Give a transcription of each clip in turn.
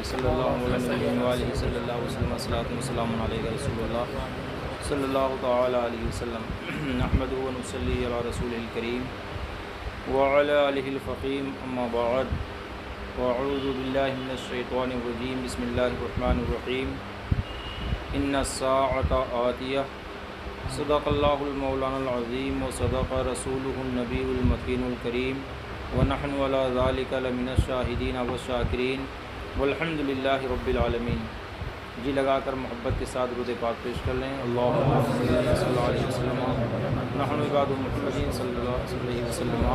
صلی اللہ علیہ وآلہ صلی اللہ وسلم الصلاۃ والسلام علیہ رسول اللہ صلی اللہ تعالی علیہ وسلم نحمدہ و نصلی علی رسول الکریم وعلی آلہ الفقیم اما بعد واعوذ باللہ من الشیطان الرجیم بسم اللہ الرحمن الرحیم ان الساعۃ آتیہ صدق اللہ المولانا العظیم و صدق رسولہ النبی المکین الکریم ونحن علی ذلک لمن الشاہدین والشاکرین والحمد للہ رب العالمین۔ جی لگا کر محبت کے ساتھ درود پاک پیش کر لیں۔ اللہم صلی اللہ علیہ وسلم نحن عباد محمدین صلی اللہ علیہ وسلم۔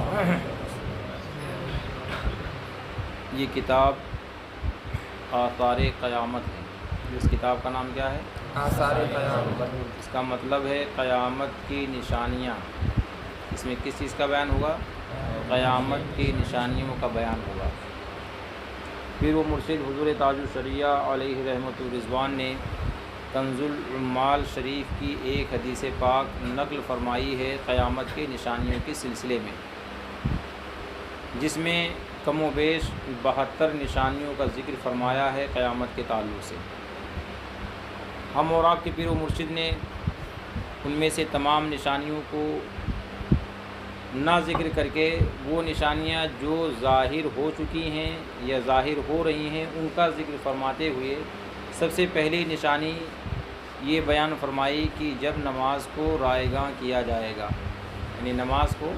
یہ کتاب آثار قیامت ہے۔ اس کتاب کا نام کیا ہے؟ آثار قیامت۔ اس کا مطلب ہے قیامت کی نشانیاں۔ اس میں کس چیز کا بیان ہوگا؟ قیامت کی نشانیوں کا بیان ہوگا۔ پیر و مرشد حضور تاج الشریعہ علیہ رحمۃ الرضوان نے کنز العمال شریف کی ایک حدیث پاک نقل فرمائی ہے قیامت کی نشانیوں کے سلسلے میں، جس میں کم و بیش 72 نشانیوں کا ذکر فرمایا ہے قیامت کے تعلق سے۔ ہم اور آپ کے پیر و مرشد نے ان میں سے تمام نشانیوں کو نہ ذکر کر کے وہ نشانیاں جو ظاہر ہو چکی ہیں یا ظاہر ہو رہی ہیں ان کا ذکر فرماتے ہوئے سب سے پہلی نشانی یہ بیان فرمائی کہ جب نماز کو رائیگاں کیا جائے گا، یعنی نماز کو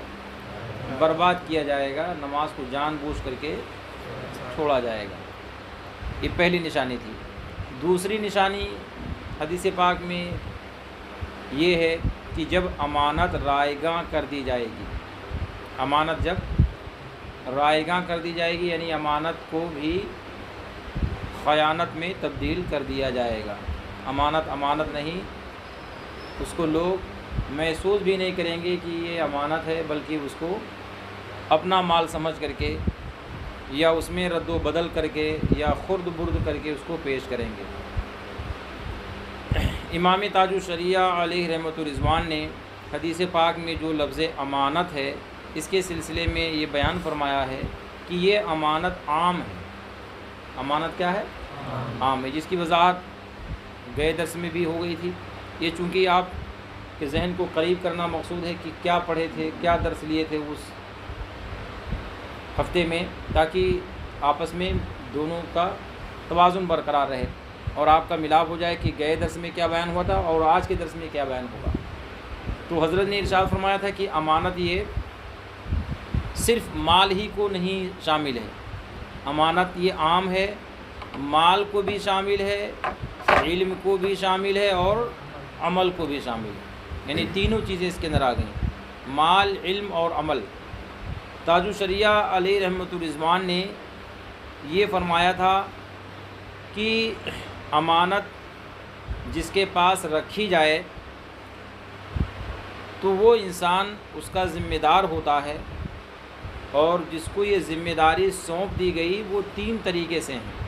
برباد کیا جائے گا، نماز کو جان بوجھ کر کے چھوڑا جائے گا۔ یہ پہلی نشانی تھی۔ دوسری نشانی حدیث پاک میں یہ ہے کہ جب امانت رائیگاں کر دی جائے گی، امانت جب رائیگاں کر دی جائے گی یعنی امانت کو بھی خیانت میں تبدیل کر دیا جائے گا۔ امانت نہیں، اس کو لوگ محسوس بھی نہیں کریں گے کہ یہ امانت ہے، بلکہ اس کو اپنا مال سمجھ کر کے یا اس میں رد و بدل کر کے یا خرد برد کر کے اس کو پیش کریں گے۔ امام تاج الشریعہ علیہ رحمۃ الرضوان نے حدیث پاک میں جو لفظ امانت ہے اس کے سلسلے میں یہ بیان فرمایا ہے کہ یہ امانت عام ہے۔ امانت کیا ہے؟ عام ہے، جس کی وضاحت گئے درس میں بھی ہو گئی تھی۔ یہ چونکہ آپ کے ذہن کو قریب کرنا مقصود ہے کہ کیا پڑھے تھے، کیا درس لیے تھے اس ہفتے میں، تاکہ آپس میں دونوں کا توازن برقرار رہے اور آپ کا ملاپ ہو جائے کہ گئے درس میں کیا بیان ہوا تھا اور آج کے درس میں کیا بیان ہوگا۔ تو حضرت نے ارشاد فرمایا تھا کہ امانت یہ صرف مال ہی کو نہیں شامل ہے، امانت یہ عام ہے، مال کو بھی شامل ہے، علم کو بھی شامل ہے اور عمل کو بھی شامل ہے، یعنی تینوں چیزیں اس کے اندر آ گئیں، مال، علم اور عمل۔ تاج الشریعہ علیہ رحمۃ الرضوان نے یہ فرمایا تھا کہ امانت جس کے پاس رکھی جائے تو وہ انسان اس کا ذمہ دار ہوتا ہے، اور جس کو یہ ذمہ داری سونپ دی گئی وہ 3 طریقے سے ہیں۔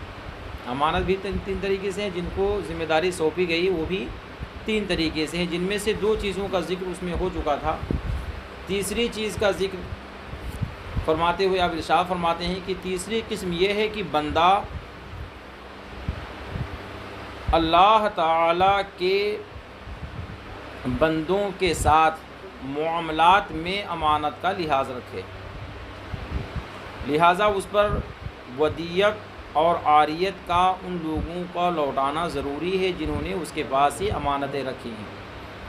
امانت بھی 3 طریقے سے ہیں، جن کو ذمہ داری سونپی گئی وہ بھی 3 طریقے سے ہیں، جن میں سے 2 چیزوں کا ذکر اس میں ہو چکا تھا۔ تیسری چیز کا ذکر فرماتے ہوئے آپ ارشاد فرماتے ہیں کہ تیسری قسم یہ ہے کہ بندہ اللہ تعالی کے بندوں کے ساتھ معاملات میں امانت کا لحاظ رکھے، لہٰذا اس پر ودیت اور عاریت کا ان لوگوں کو لوٹانا ضروری ہے جنہوں نے اس کے پاس ہی امانتیں رکھی ہیں۔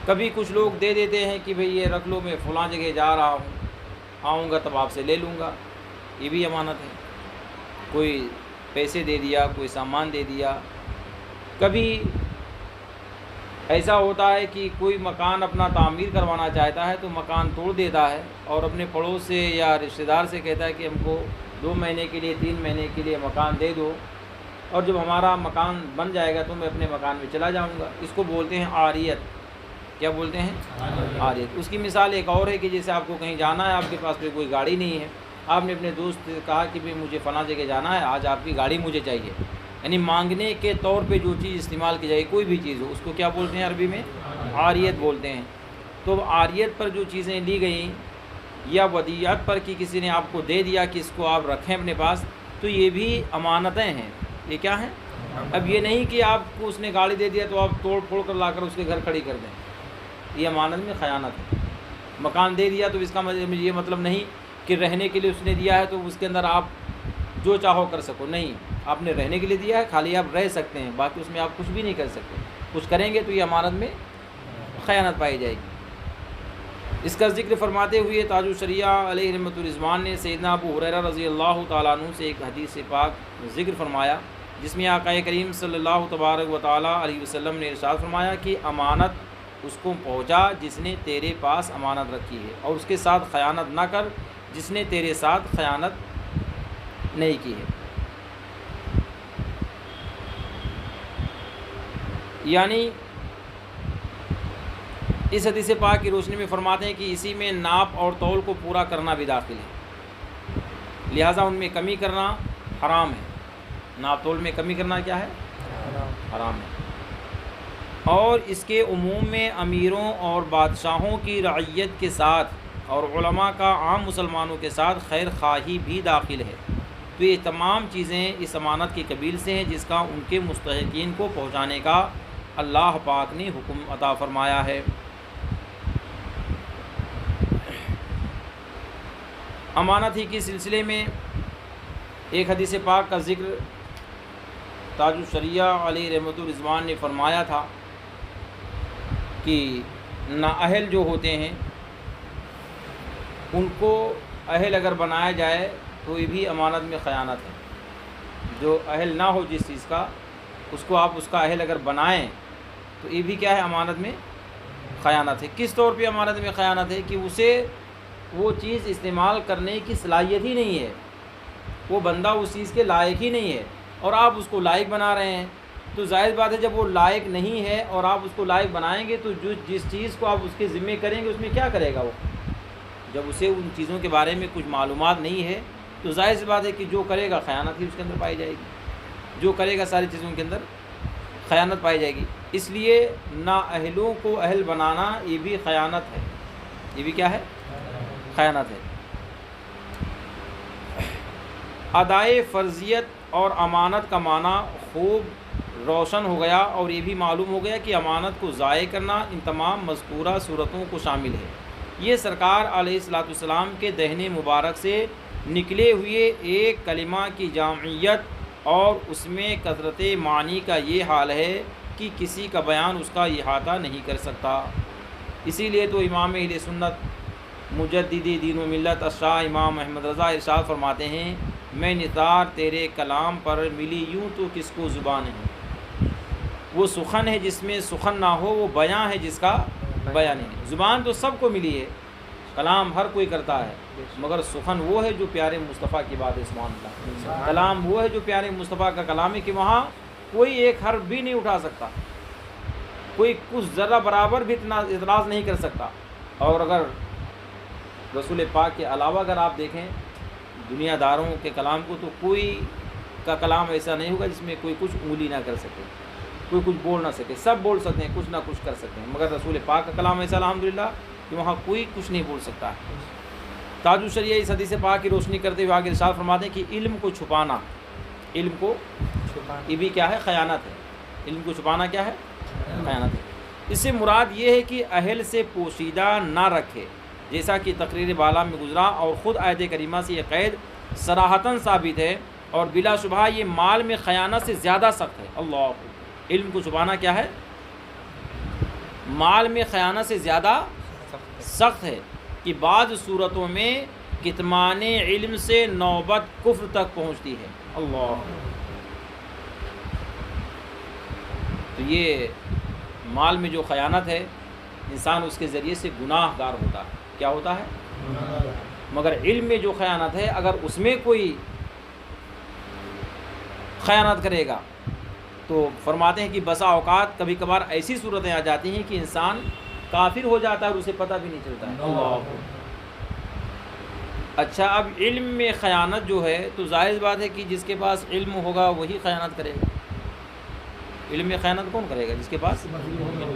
کبھی کچھ لوگ دے دیتے ہیں کہ بھئی یہ رکھ لو، میں فلاں جگہ جا رہا ہوں، آؤں گا تب آپ سے لے لوں گا، یہ بھی امانت ہے۔ کوئی پیسے دے دیا، کوئی سامان دے دیا۔ کبھی ایسا ہوتا ہے کہ کوئی مکان اپنا تعمیر کروانا چاہتا ہے تو مکان توڑ دیتا ہے اور اپنے پڑوس سے یا رشتہ دار سے کہتا ہے کہ ہم کو 2 مہینے کے لیے 3 مہینے کے لیے مکان دے دو، اور جب ہمارا مکان بن جائے گا تو میں اپنے مکان میں چلا جاؤں گا۔ اس کو بولتے ہیں عاریت۔ کیا بولتے ہیں؟ عاریت۔ اس کی مثال ایک اور ہے کہ جیسے آپ کو کہیں جانا ہے، آپ کے پاس پہ کوئی گاڑی نہیں ہے، آپ نے اپنے دوست سے کہا کہ بھئی مجھے فلاں جگہ جانا ہے، آج آپ کی گاڑی مجھے چاہیے، یعنی مانگنے کے طور پہ جو چیز استعمال کی جائے، کوئی بھی چیز ہو، اس کو کیا بولتے ہیں عربی میں؟ عاریت بولتے ہیں۔ تو عاریت پر جو چیزیں لی گئیں یا ودیعت پر کہ کسی نے آپ کو دے دیا کہ اس کو آپ رکھیں اپنے پاس، تو یہ بھی امانتیں ہیں۔ یہ کیا ہیں؟ اب یہ نہیں کہ آپ کو اس نے گاڑی دے دیا تو آپ توڑ پھوڑ کر لا کر اس کے گھر کھڑی کر دیں، یہ امانت میں خیانت ہے۔ مکان دے دیا تو اس کا یہ مطلب نہیں کہ رہنے کے لیے اس نے دیا ہے تو اس کے اندر آپ جو چاہو کر سکو، نہیں، آپ نے رہنے کے لیے دیا ہے، خالی آپ رہ سکتے ہیں، باقی اس میں آپ کچھ بھی نہیں کر سکتے۔ کچھ کریں گے تو یہ امانت میں خیانت پائی جائے گی۔ اس کا ذکر فرماتے ہوئے تاج الشریعہ علیہ رحمۃ الرضوان نے سیدنا ابو ہریرہ رضی اللہ تعالیٰ عنہ سے ایک حدیث پاک ذکر فرمایا، جس میں آقا کریم صلی اللہ تبارک و تعالیٰ علیہ وسلم نے ارشاد فرمایا کہ امانت اس کو پہنچا جس نے تیرے پاس امانت رکھی ہے، اور اس کے ساتھ خیانت نہ کر جس نے تیرے ساتھ خیانت نہیں کی ہے۔ یعنی اس حدیث پاک کی روشنی میں فرماتے ہیں کہ اسی میں ناپ اور تول کو پورا کرنا بھی داخل ہے، لہٰذا ان میں کمی کرنا حرام ہے۔ ناپ تول میں کمی کرنا کیا ہے؟ حرام ہے۔ اور اس کے عموم میں امیروں اور بادشاہوں کی رعیت کے ساتھ اور علماء کا عام مسلمانوں کے ساتھ خیر خواہی بھی داخل ہے۔ تو یہ تمام چیزیں اس امانت کی قبیل سے ہیں جس کا ان کے مستحقین کو پہنچانے کا اللہ پاک نے حکم عطا فرمایا ہے۔ امانت ہی کے سلسلے میں ایک حدیث پاک کا ذکر تاج الشریعہ علیہ رحمۃ الرضوان نے فرمایا تھا کہ نااہل جو ہوتے ہیں ان کو اہل اگر بنایا جائے تو یہ بھی امانت میں خیانت ہے۔ جو اہل نہ ہو جس چیز کا، اس کو آپ اس کا اہل اگر بنائیں تو یہ بھی کیا ہے؟ امانت میں خیانت ہے۔ کس طور پہ امانت میں خیانت ہے؟ کہ اسے وہ چیز استعمال کرنے کی صلاحیت ہی نہیں ہے، وہ بندہ اس چیز کے لائق ہی نہیں ہے، اور آپ اس کو لائق بنا رہے ہیں۔ تو ظاہر بات ہے جب وہ لائق نہیں ہے اور آپ اس کو لائق بنائیں گے تو جس چیز کو آپ اس کے ذمے کریں گے اس میں کیا کرے گا وہ؟ جب اسے ان چیزوں کے بارے میں کچھ معلومات نہیں ہے تو ظاہر سی بات ہے کہ جو کرے گا خیانت ہی اس کے اندر پائی جائے گی، جو کرے گا ساری چیزوں کے اندر خیانت پائی جائے گی۔ اس لیے نااہلوں کو اہل بنانا یہ بھی خیانت ہے، یہ بھی کیا ہے؟ خیانت ہے۔ ادائے فرضیت اور امانت کا معنی خوب روشن ہو گیا، اور یہ بھی معلوم ہو گیا کہ امانت کو ضائع کرنا ان تمام مذکورہ صورتوں کو شامل ہے۔ یہ سرکار علیہ الصلوۃ والسلام کے دہن مبارک سے نکلے ہوئے ایک کلمہ کی جامعیت اور اس میں کثرت معنی کا یہ حال ہے کہ کسی کا بیان اس کا احاطہ نہیں کر سکتا۔ اسی لیے تو امام اہل سنت مجدد دین و ملت الشاہ امام احمد رضا ارشاد فرماتے ہیں، میں نثار تیرے کلام پر ملی یوں تو کس کو زبان ہے۔ وہ سخن ہے جس میں سخن نہ ہو، وہ بیاں ہے جس کا بیان نہیں ہے۔ زبان تو سب کو ملی ہے، کلام ہر کوئی کرتا ہے، مگر سخن وہ ہے جو پیارے مصطفیٰ کی بات ہے، سبحان اللہ۔ کلام وہ ہے جو پیارے مصطفیٰ کا کلام ہے کہ وہاں کوئی ایک حرف بھی نہیں اٹھا سکتا، کوئی کچھ ذرہ برابر بھی اعتراض نہیں کر سکتا۔ اور اگر رسول پاک کے علاوہ اگر آپ دیکھیں دنیا داروں کے کلام کو تو کوئی کا کلام ایسا نہیں ہوگا جس میں کوئی کچھ انگلی نہ کر سکے، کوئی کچھ بول نہ سکے۔ سب بول سکتے ہیں، کچھ نہ کچھ کر سکتے ہیں، مگر رسول پاک کا کلام ایسا الحمدللہ کہ وہاں کوئی کچھ نہیں بول سکتا ہے۔ تاج الشریعہ اس حدیث پاک کی روشنی کرتے ہوئے آگے ارشاد فرماتے ہیں کہ علم کو چھپانا، علم کو یہ بھی کیا ہے؟ خیانت ہے۔ علم کو چھپانا کیا ہے؟ خیانت ہے۔ اس سے مراد یہ ہے کہ اہل سے پوشیدہ نہ رکھے، جیسا کہ تقریر بالا میں گزرا، اور خود آیت کریمہ سے یہ قید صراحتاً ثابت ہے، اور بلا شبہ یہ مال میں خیانت سے زیادہ سخت ہے۔ اللہ، علم کو چھپانا کیا ہے؟ مال میں خیانت سے زیادہ سخت ہے کہ بعض صورتوں میں کتمان علم سے نوبت کفر تک پہنچتی ہے۔ اللہ، تو یہ مال میں جو خیانت ہے انسان اس کے ذریعے سے گناہ گار ہوتا ہے۔ کیا ہوتا ہے؟ مگر علم میں جو خیانت ہے اگر اس میں کوئی خیانت کرے گا تو فرماتے ہیں کہ بسا اوقات کبھی کبھار ایسی صورتیں آ جاتی ہیں کہ انسان کافر ہو جاتا ہے اور اسے پتہ بھی نہیں چلتا ہے۔ اللہ، اچھا، اب علم میں خیانت جو ہے تو ظاہر بات ہے کہ جس کے پاس علم ہوگا وہی خیانت کرے گا۔ علم میں خیانت کون کرے گا؟ جس کے پاس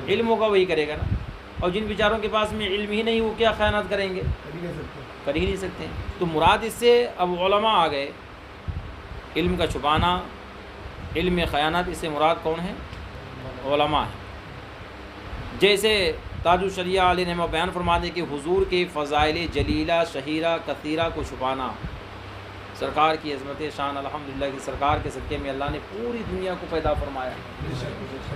علم ہوگا وہی کرے گا نا۔ اور جن بیچاروں کے پاس میں علم ہی نہیں وہ کیا خیانت کریں گے؟ کر ہی نہیں سکتے۔ تو مراد اس سے اب علماء آ گئے، علم کا چھپانا علم خیانت، اس سے مراد کون ہے؟ علماء ہیں۔ جیسے تاج الشریعہ علیہ رحمہ بیان فرماتے کہ حضور کے فضائل جلیلہ شہیرہ کثیرہ کو چھپانا، سرکار کی عظمت شان الحمدللہ کہ سرکار کے صدقے میں اللہ نے پوری دنیا کو پیدا فرمایا۔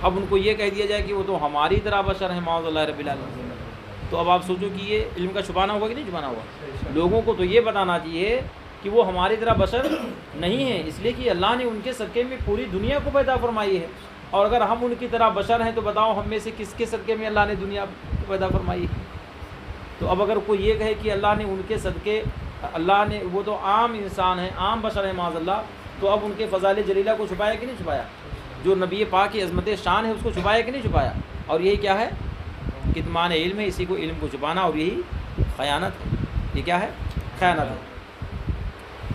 اب ان کو یہ کہہ دیا جائے کہ وہ تو ہماری طرح بشر ہیں معاذ اللہ رب العالمین، تو اب آپ سوچو کہ یہ علم کا چھپانا ہوا کہ نہیں چھپانا ہوا؟ لوگوں کو تو یہ بتانا چاہیے کہ وہ ہماری طرح بشر نہیں ہیں، اس لیے کہ اللہ نے ان کے صدقے میں پوری دنیا کو پیدا فرمائی ہے، اور اگر ہم ان کی طرح بشر ہیں تو بتاؤ ہم میں سے کس کے صدقے میں اللہ نے دنیا کو پیدا فرمائی ہے؟ تو اب اگر کوئی یہ کہے کہ اللہ نے ان کے صدقے، اللہ نے، وہ تو عام انسان ہیں، عام بشر ہیں معاذ اللہ، تو اب ان کے فضائل جلیلہ کو چھپایا کہ نہیں چھپایا؟ جو نبی پاک کی عظمت شان ہے اس کو چھپایا کہ نہیں چھپایا؟ اور یہی کیا ہے؟ کتمان علم ہے، اسی کو علم کو چھپانا، اور یہی خیانت ہے۔ یہ کیا ہے؟ خیانت ہے۔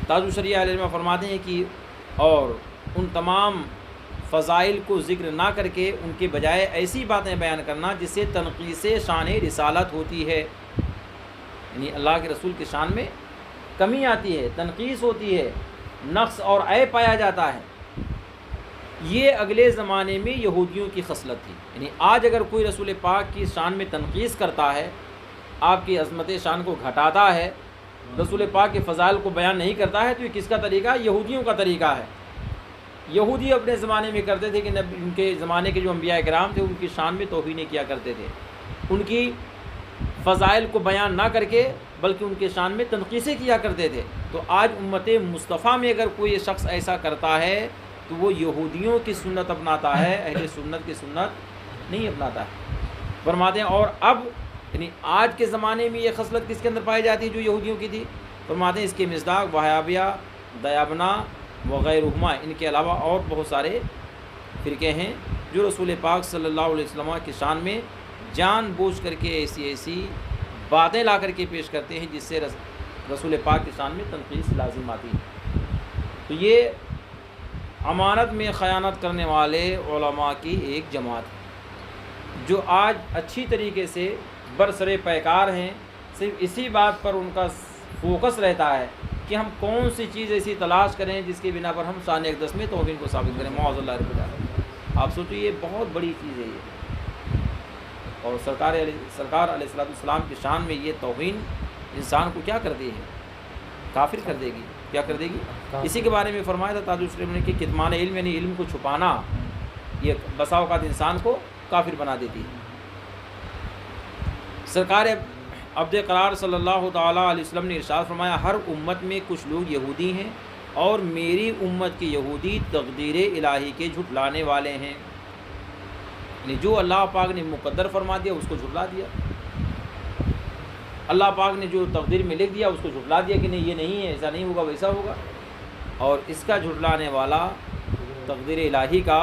تاج الشریعہ علیہ فرماتے ہیں کہ اور ان تمام فضائل کو ذکر نہ کر کے ان کے بجائے ایسی باتیں بیان کرنا جس سے تنقیص شان رسالت ہوتی ہے، یعنی اللہ کے رسول کی شان میں کمی آتی ہے، تنقیص ہوتی ہے، نقص اور عیب پایا جاتا ہے۔ یہ اگلے زمانے میں یہودیوں کی خصلت تھی، یعنی آج اگر کوئی رسول پاک کی شان میں تنقیص کرتا ہے، آپ کی عظمت شان کو گھٹاتا ہے، رسول پاک کے فضائل کو بیان نہیں کرتا ہے، تو یہ کس کا طریقہ؟ یہودیوں کا طریقہ ہے۔ یہودی اپنے زمانے میں کرتے تھے کہ ان کے زمانے کے جو انبیاء کرام تھے ان کی شان میں توہین کیا کرتے تھے، ان کی فضائل کو بیان نہ کر کے بلکہ ان کے شان میں تنقیصیں کیا کرتے تھے۔ تو آج امت مصطفیٰ میں اگر کوئی شخص ایسا کرتا ہے تو وہ یہودیوں کی سنت اپناتا ہے، اہل سنت کی سنت نہیں اپناتا ہے۔ فرماتے ہیں اور اب یعنی آج کے زمانے میں یہ خصلت کس کے اندر پائی جاتی ہے جو یہودیوں کی تھی؟ فرماتے ہیں اس کے مصداق وہابیہ، دیابنا وغیرہما، ان کے علاوہ اور بہت سارے فرقے ہیں جو رسول پاک صلی اللہ علیہ وسلم کی شان میں جان بوجھ کر کے ایسی باتیں لا کر کے پیش کرتے ہیں جس سے رسول پاک کی شان میں تنقیص لازم آتی ہے۔ تو یہ امانت میں خیانت کرنے والے علماء کی ایک جماعت ہے جو آج اچھی طریقے سے برسر پیکار ہیں، صرف اسی بات پر ان کا فوکس رہتا ہے کہ ہم کون سی چیز ایسی تلاش کریں جس کی بنا پر ہم شان اقدس میں توہین کو ثابت کریں، معاذ اللہ رب العالمین۔ آپ سوچو یہ بہت بڑی چیز ہے یہ، اور سرکار علیہ السلام کی شان میں یہ توہین انسان کو کیا کر دے ہے؟ کافر کر دے گی۔ کیا کر دے گی؟ اسی کے بارے میں فرمایا تھا تاج الشریعہ نے کہ کتمان علم یعنی علم کو چھپانا یہ بسا اوقات انسان کو کافر بنا دیتی ہے۔ سرکار عبد قرار صلی اللہ تعالیٰ علیہ وسلم نے ارشاد فرمایا ہر امت میں کچھ لوگ یہودی ہیں اور میری امت کے یہودی تقدیر الہی کے جھٹلانے والے ہیں، یعنی جو اللہ پاک نے مقدر فرما دیا اس کو جھٹلا دیا، اللہ پاک نے جو تقدیر میں لکھ دیا اس کو جھٹلا دیا کہ نہیں یہ نہیں ہے، ایسا نہیں ہوگا ویسا ہوگا، اور اس کا جھٹلانے والا تقدیر الہی کا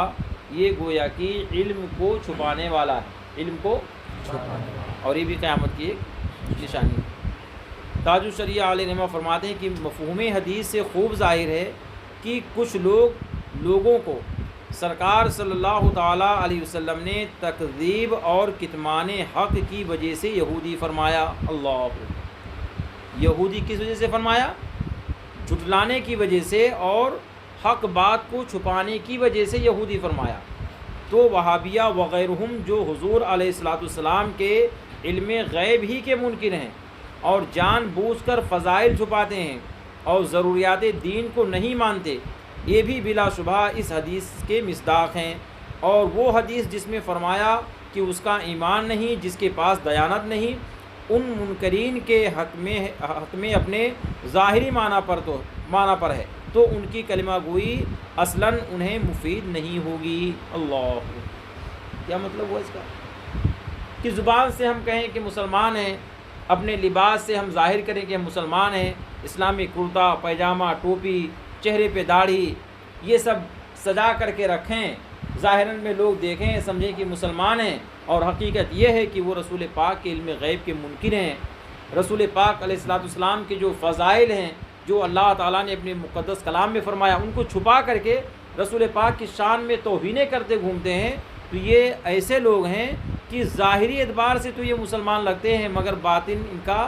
یہ گویا کہ علم کو چھپانے والا ہے، علم کو چھپانے والا، اور یہ بھی قیامت کی ایک نشانی ہے۔ تاج الشریعہ علیہ رحمہ فرماتے ہیں کہ مفہوم حدیث سے خوب ظاہر ہے کہ کچھ لوگوں کو سرکار صلی اللہ تعالیٰ علیہ وسلم نے تکذیب اور کتمان حق کی وجہ سے یہودی فرمایا۔ اللہ، یہودی کس وجہ سے فرمایا؟ جھٹلانے کی وجہ سے اور حق بات کو چھپانے کی وجہ سے یہودی فرمایا۔ تو وہابیہ وغیرہم جو حضور علیہ السلام کے علم غیب ہی کے منکر ہیں اور جان بوجھ کر فضائل چھپاتے ہیں اور ضروریات دین کو نہیں مانتے، یہ بھی بلا شبہ اس حدیث کے مصداق ہیں، اور وہ حدیث جس میں فرمایا کہ اس کا ایمان نہیں جس کے پاس دیانت نہیں، ان منکرین کے حق میں اپنے ظاہری معنی پر ہے تو ان کی کلمہ گوئی اصلاً انہیں مفید نہیں ہوگی۔ اللہ، کیا مطلب ہوا اس کا؟ کہ زبان سے ہم کہیں کہ مسلمان ہیں، اپنے لباس سے ہم ظاہر کریں کہ ہم مسلمان ہیں، اسلامی کرتا پیجامہ ٹوپی، چہرے پہ داڑھی، یہ سب سجا کر کے رکھیں، ظاہراً میں لوگ دیکھیں سمجھیں کہ مسلمان ہیں، اور حقیقت یہ ہے کہ وہ رسول پاک کے علم غیب کے منکر ہیں۔ رسول پاک علیہ السلام کے جو فضائل ہیں جو اللہ تعالیٰ نے اپنے مقدس کلام میں فرمایا ان کو چھپا کر کے رسول پاک کی شان میں توہینیں کرتے گھومتے ہیں، تو یہ ایسے لوگ ہیں کہ ظاہری اعتبار سے تو یہ مسلمان لگتے ہیں مگر باطن ان کا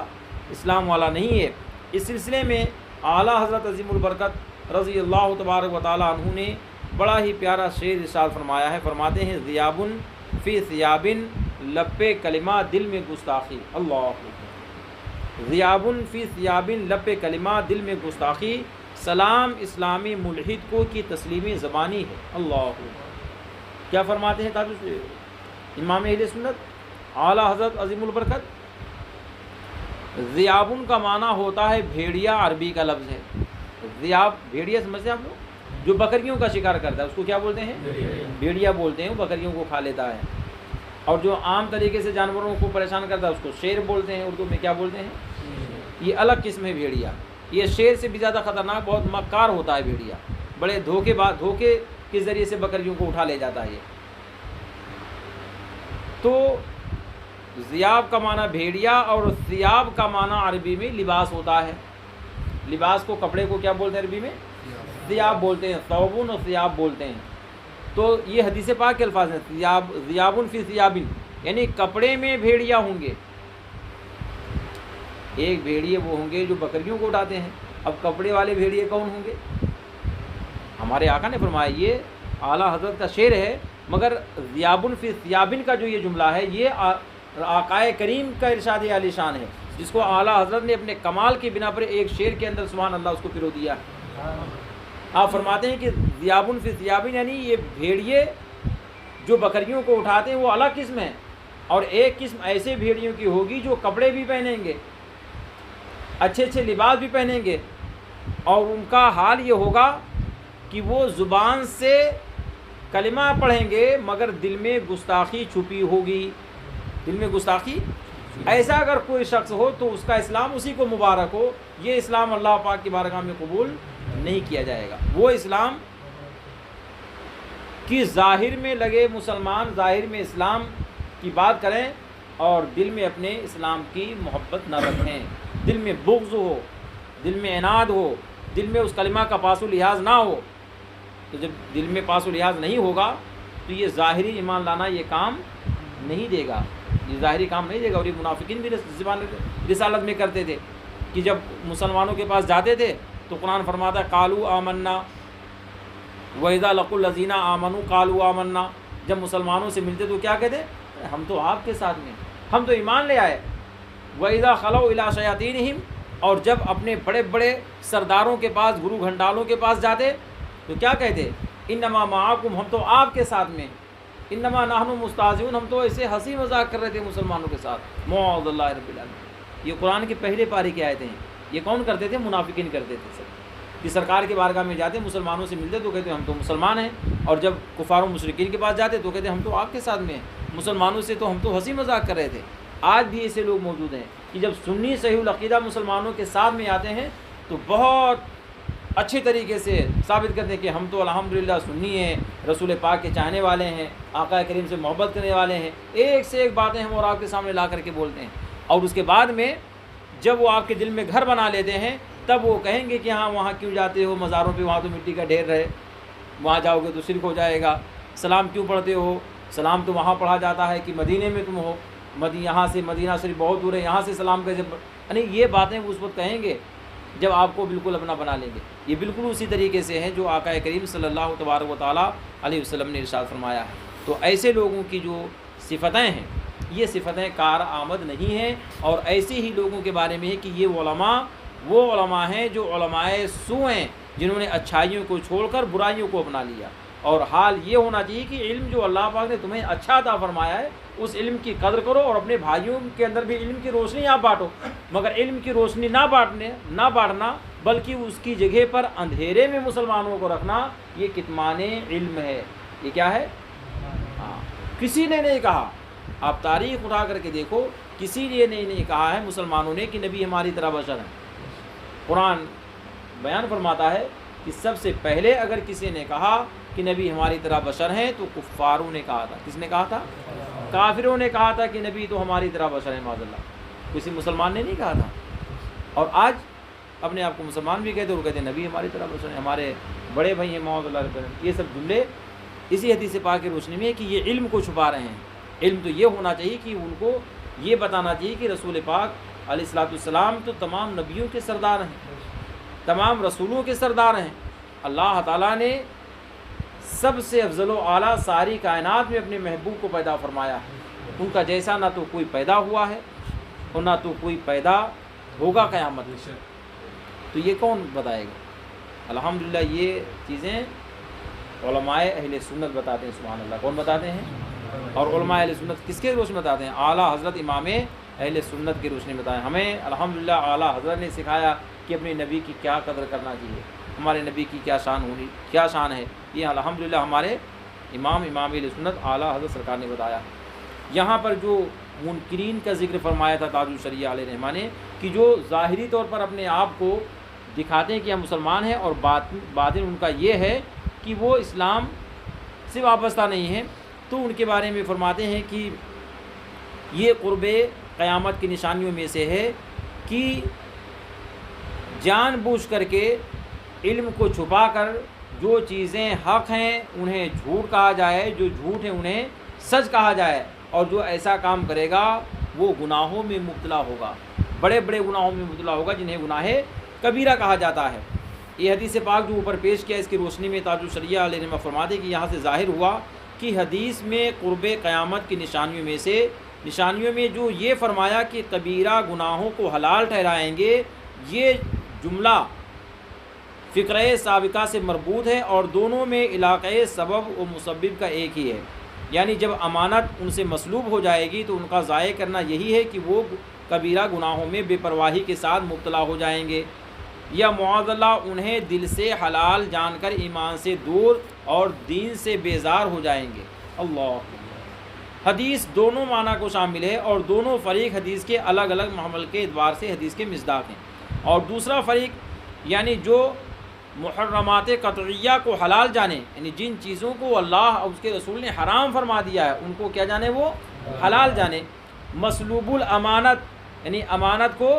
اسلام والا نہیں ہے۔ اس سلسلے میں اعلیٰ حضرت عظیم البرکت رضی اللہ تبارک و تعالیٰ عنہ نے بڑا ہی پیارا شعر ارشاد فرمایا ہے، فرماتے ہیں ذیابن فی ثیابن لپے کلمہ دل میں گستاخی، اللہ اکبر، ذیابن فی ثیابن لپے کلمہ دل میں گستاخی، سلام اسلامی ملحد کو کی تسلیمی زبانی ہے، اللہ اکبر۔ کیا فرماتے ہیں تاج امام اہل سنت اعلیٰ حضرت عظیم البرکت؟ ذیابن کا معنی ہوتا ہے بھیڑیا، عربی کا لفظ ہے ذیاب، بھیڑیا سمجھتے ہیں آپ لوگ؟ جو بکریوں کا شکار کرتا ہے اس کو کیا بولتے ہیں؟ بھیڑیا بولتے ہیں، وہ بکریوں کو کھا لیتا ہے۔ اور جو عام طریقے سے جانوروں کو پریشان کرتا ہے اس کو شیر بولتے ہیں، اردو میں کیا بولتے ہیں؟ یہ الگ قسم ہے بھیڑیا، یہ شیر سے بھی زیادہ خطرناک، بہت مکار ہوتا ہے بھیڑیا، بڑے دھوکے کے ذریعے سے بکریوں کو اٹھا لے جاتا ہے یہ۔ تو ذیاب کا معنی بھیڑیا اور ثیاب کا معنی عربی میں لباس ہوتا ہے۔ لباس کو، کپڑے کو کیا بولتے ہیں عربی میں؟ ثیاب بولتے ہیں، ثوبن اور ثیاب بولتے ہیں۔ تو یہ حدیث پاک کے الفاظ ہیں، ذیابن فی ثیابن، یعنی کپڑے میں بھیڑیا ہوں گے۔ ایک بھیڑیے وہ ہوں گے جو بکریوں کو اٹھاتے ہیں، اب کپڑے والے بھیڑیے کون ہوں گے؟ ہمارے آقا نے فرمایا، یہ اعلیٰ حضرت کا شعر ہے، مگر ذیابن فی ثیابن کا جو یہ جملہ ہے یہ آقائے کریم کا ارشاد عالی شان ہے، جس کو اعلیٰ حضرت نے اپنے کمال کی بنا پر ایک شعر کے اندر سبحان اللہ اس کو پرو دیا۔ آپ فرماتے ہیں کہ ذیابن فی ثیابن، یعنی یہ بھیڑیے جو بکریوں کو اٹھاتے ہیں وہ الگ قسم ہے، اور ایک قسم ایسے بھیڑیوں کی ہوگی جو کپڑے بھی پہنیں گے، اچھے اچھے لباس بھی پہنیں گے، اور ان کا حال یہ ہوگا کہ وہ زبان سے کلمہ پڑھیں گے مگر دل میں گستاخی چھپی ہوگی، دل میں گستاخی۔ ایسا اگر کوئی شخص ہو تو اس کا اسلام اسی کو مبارک ہو، یہ اسلام اللہ پاک کی بارگاہ میں قبول نہیں کیا جائے گا۔ وہ اسلام کی ظاہر میں لگے مسلمان، ظاہر میں اسلام کی بات کریں اور دل میں اپنے اسلام کی محبت نہ رکھیں، دل میں بغض ہو، دل میں عناد ہو، دل میں اس کلمہ کا پاس و لحاظ نہ ہو۔ تو جب دل میں پاس و لحاظ نہیں ہوگا تو یہ ظاہری ایمان لانا یہ کام نہیں دے گا، یہ ظاہری کام نہیں دے گا۔ اور یہ منافقین بھی رسالت میں کرتے تھے کہ جب مسلمانوں کے پاس جاتے تھے تو قرآن فرماتا ہے قالوا آمنا وَإِذَا لَقُوا الَّذِينَ آمَنُوا قَالُوا آمَنَّا، جب مسلمانوں سے ملتے تو کیا کہتے؟ ہم تو آپ کے ساتھ میں، ہم تو ایمان لے آئے۔ وَإِذَا خَلَوْا إِلَىٰ شَيَاطِينِهِمْ، اور جب اپنے بڑے بڑے سرداروں کے پاس، گرو گھنٹالوں کے پاس جاتے تو کیا کہتے؟ انما معاکم، ہم تو آپ کے ساتھ میں، انما نحن مستہزئون، ہم تو ایسے ہنسی مذاق کر رہے تھے مسلمانوں کے ساتھ۔ معاذ اللہ رب العالمین، یہ قرآن کے پہلے پارے کی آیتیں ہیں۔ یہ کون کرتے تھے؟ منافقین کرتے تھے سب، کہ سرکار کے بارگاہ میں جاتے مسلمانوں سے ملتے تو کہتے ہم تو مسلمان ہیں، اور جب کفار و مشرکین کے پاس جاتے تو کہتے ہم تو آپ کے ساتھ میں ہیں، مسلمانوں سے تو ہم تو ہنسی مذاق کر رہے تھے۔ آج بھی ایسے لوگ موجود ہیں کہ جب سنی صحیح العقیدہ مسلمانوں کے ساتھ میں آتے ہیں تو بہت اچھے طریقے سے ثابت کرتے ہیں کہ ہم تو الحمدللہ سنی ہیں، رسول پاک کے چاہنے والے ہیں، آقا کریم سے محبت کرنے والے ہیں، ایک سے ایک باتیں ہم اور آپ کے سامنے لا کر کے بولتے ہیں، اور اس کے بعد میں جب وہ آپ کے دل میں گھر بنا لیتے ہیں تب وہ کہیں گے کہ ہاں وہاں کیوں جاتے ہو مزاروں پہ، وہاں تو مٹی کا ڈھیر رہے، وہاں جاؤ گے تو شرک ہو جائے گا۔ سلام کیوں پڑھتے ہو؟ سلام تو وہاں پڑھا جاتا ہے کہ مدینے میں تم ہو، یہاں سے مدینہ شریف بہت دور ہے، یہاں سے سلام کیسے؟ یعنی یہ باتیں وہ اس وقت کہیں گے جب آپ کو بالکل اپنا بنا لیں گے۔ یہ بالکل اسی طریقے سے ہے جو آقا کریم صلی اللہ تبارک و تعالیٰ علیہ وسلم نے ارشاد فرمایا ہے۔ تو ایسے لوگوں کی جو صفتیں ہیں یہ صفتیں کار آمد نہیں ہیں، اور ایسے ہی لوگوں کے بارے میں ہے کہ یہ علماء وہ علماء ہیں جو علماء سو ہیں، جنہوں نے اچھائیوں کو چھوڑ کر برائیوں کو اپنا لیا۔ اور حال یہ ہونا چاہیے کہ علم جو اللہ پاک نے تمہیں اچھا عطا فرمایا ہے اس علم کی قدر کرو، اور اپنے بھائیوں کے اندر بھی علم کی روشنی آپ بانٹو، مگر علم کی روشنی نہ بانٹنا بلکہ اس کی جگہ پر اندھیرے میں مسلمانوں کو رکھنا، یہ کتمان علم ہے۔ یہ کیا ہے؟ ہاں، کسی نے نہیں کہا، آپ تاریخ اٹھا کر کے دیکھو، کسی نے نہیں کہا ہے مسلمانوں نے کہ نبی ہماری طرح بشر ہیں۔ قرآن بیان فرماتا ہے کہ سب سے پہلے اگر کسی نے کہا کہ نبی ہماری طرح بشر ہیں تو کفاروں نے کہا تھا۔ کس نے کہا تھا؟ کافروں نے کہا تھا کہ نبی تو ہماری طرح بشر ہیں، معاذ اللہ۔ کسی مسلمان نے نہیں کہا تھا۔ اور آج اپنے آپ کو مسلمان بھی کہتے ہیں، وہ کہتے ہیں نبی ہماری طرح بشر ہیں، ہمارے بڑے بھائی ہیں، معاذ اللہ۔ یہ سب جملے اسی حدیث پاک کی روشنی میں ہے کہ یہ علم کو چھپا رہے ہیں۔ علم تو یہ ہونا چاہیے کہ ان کو یہ بتانا چاہیے کہ رسول پاک علیہ الصلوۃ والسلام تو تمام نبیوں کے سردار ہیں، تمام رسولوں کے سردار ہیں۔ اللہ تعالیٰ نے سب سے افضل و اعلیٰ ساری کائنات میں اپنے محبوب کو پیدا فرمایا ہے، ان کا جیسا نہ تو کوئی پیدا ہوا ہے اور نہ تو کوئی پیدا ہوگا قیامت میں، تو یہ کون بتائے گا؟ الحمدللہ یہ چیزیں علماء اہل سنت بتاتے ہیں، سبحان اللہ، کون بتاتے ہیں؟ اور علماء اہل سنت کس کے روشنی بتاتے ہیں؟ اعلیٰ حضرت امام اہل سنت کی روشنی بتائیں۔ ہمیں الحمدللہ اعلیٰ حضرت نے سکھایا کہ اپنے نبی کی کیا قدر کرنا چاہیے، ہمارے نبی کی کیا شان ہے، یہ الحمدللہ ہمارے امام اہل سنت اعلیٰ حضرت سرکار نے بتایا۔ یہاں پر جو منکرین کا ذکر فرمایا تھا تاج الشریعہ علیہ رحمٰ نے، کہ جو ظاہری طور پر اپنے آپ کو دکھاتے ہیں کہ ہم مسلمان ہیں اور باطن ان کا یہ ہے کہ وہ اسلام سے وابستہ نہیں ہے، تو ان کے بارے میں فرماتے ہیں کہ یہ قرب قیامت کی نشانیوں میں سے ہے کہ جان بوجھ کر کے علم کو چھپا کر جو چیزیں حق ہیں انہیں جھوٹ کہا جائے، جو جھوٹ ہیں انہیں سچ کہا جائے، اور جو ایسا کام کرے گا وہ گناہوں میں مبتلا ہوگا، بڑے بڑے گناہوں میں مبتلا ہوگا جنہیں گناہ کبیرہ کہا جاتا ہے۔ یہ حدیث پاک جو اوپر پیش کیا، اس کی روشنی میں تاج الشریعہ علیہ رحمہ فرماتے کہ یہاں سے ظاہر ہوا کہ حدیث میں قرب قیامت کی نشانیوں میں جو یہ فرمایا کہ کبیرہ گناہوں کو حلال ٹھہرائیں گے، یہ جملہ فقرہ سابقہ سے مربوط ہے اور دونوں میں علاقۂ سبب و مسبب کا ایک ہی ہے، یعنی جب امانت ان سے مسلوب ہو جائے گی تو ان کا ضائع کرنا یہی ہے کہ وہ کبیرہ گناہوں میں بے پرواہی کے ساتھ مبتلا ہو جائیں گے، یا معاذ اللہ انہیں دل سے حلال جان کر ایمان سے دور اور دین سے بیزار ہو جائیں گے۔ اللہ، حدیث دونوں معنی کو شامل ہے اور دونوں فریق حدیث کے الگ الگ محمل کے اعتبار سے حدیث کے مصداق ہیں، اور دوسرا فریق یعنی جو محرمات قطعیہ کو حلال جانے، یعنی جن چیزوں کو اللہ اور اس کے رسول نے حرام فرما دیا ہے ان کو کیا جانے، وہ حلال جانے۔ مسلوب الامانت یعنی امانت کو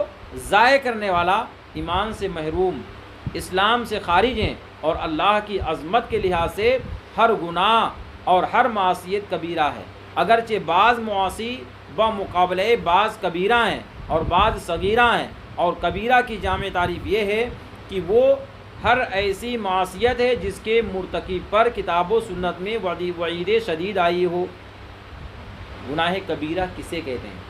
ضائع کرنے والا، ایمان سے محروم، اسلام سے خارج ہیں اور اللہ کی عظمت کے لحاظ سے ہر گناہ اور ہر معصیت کبیرہ ہے، اگرچہ بعض معاصی بمقابلے بعض کبیرہ ہیں اور بعض صغیرہ ہیں، اور کبیرہ کی جامع تعریف یہ ہے کہ وہ ہر ایسی معصیت ہے جس کے مرتکب پر کتاب و سنت میں وعید شدید آئی ہو۔ گناہ کبیرہ کسے کہتے ہیں؟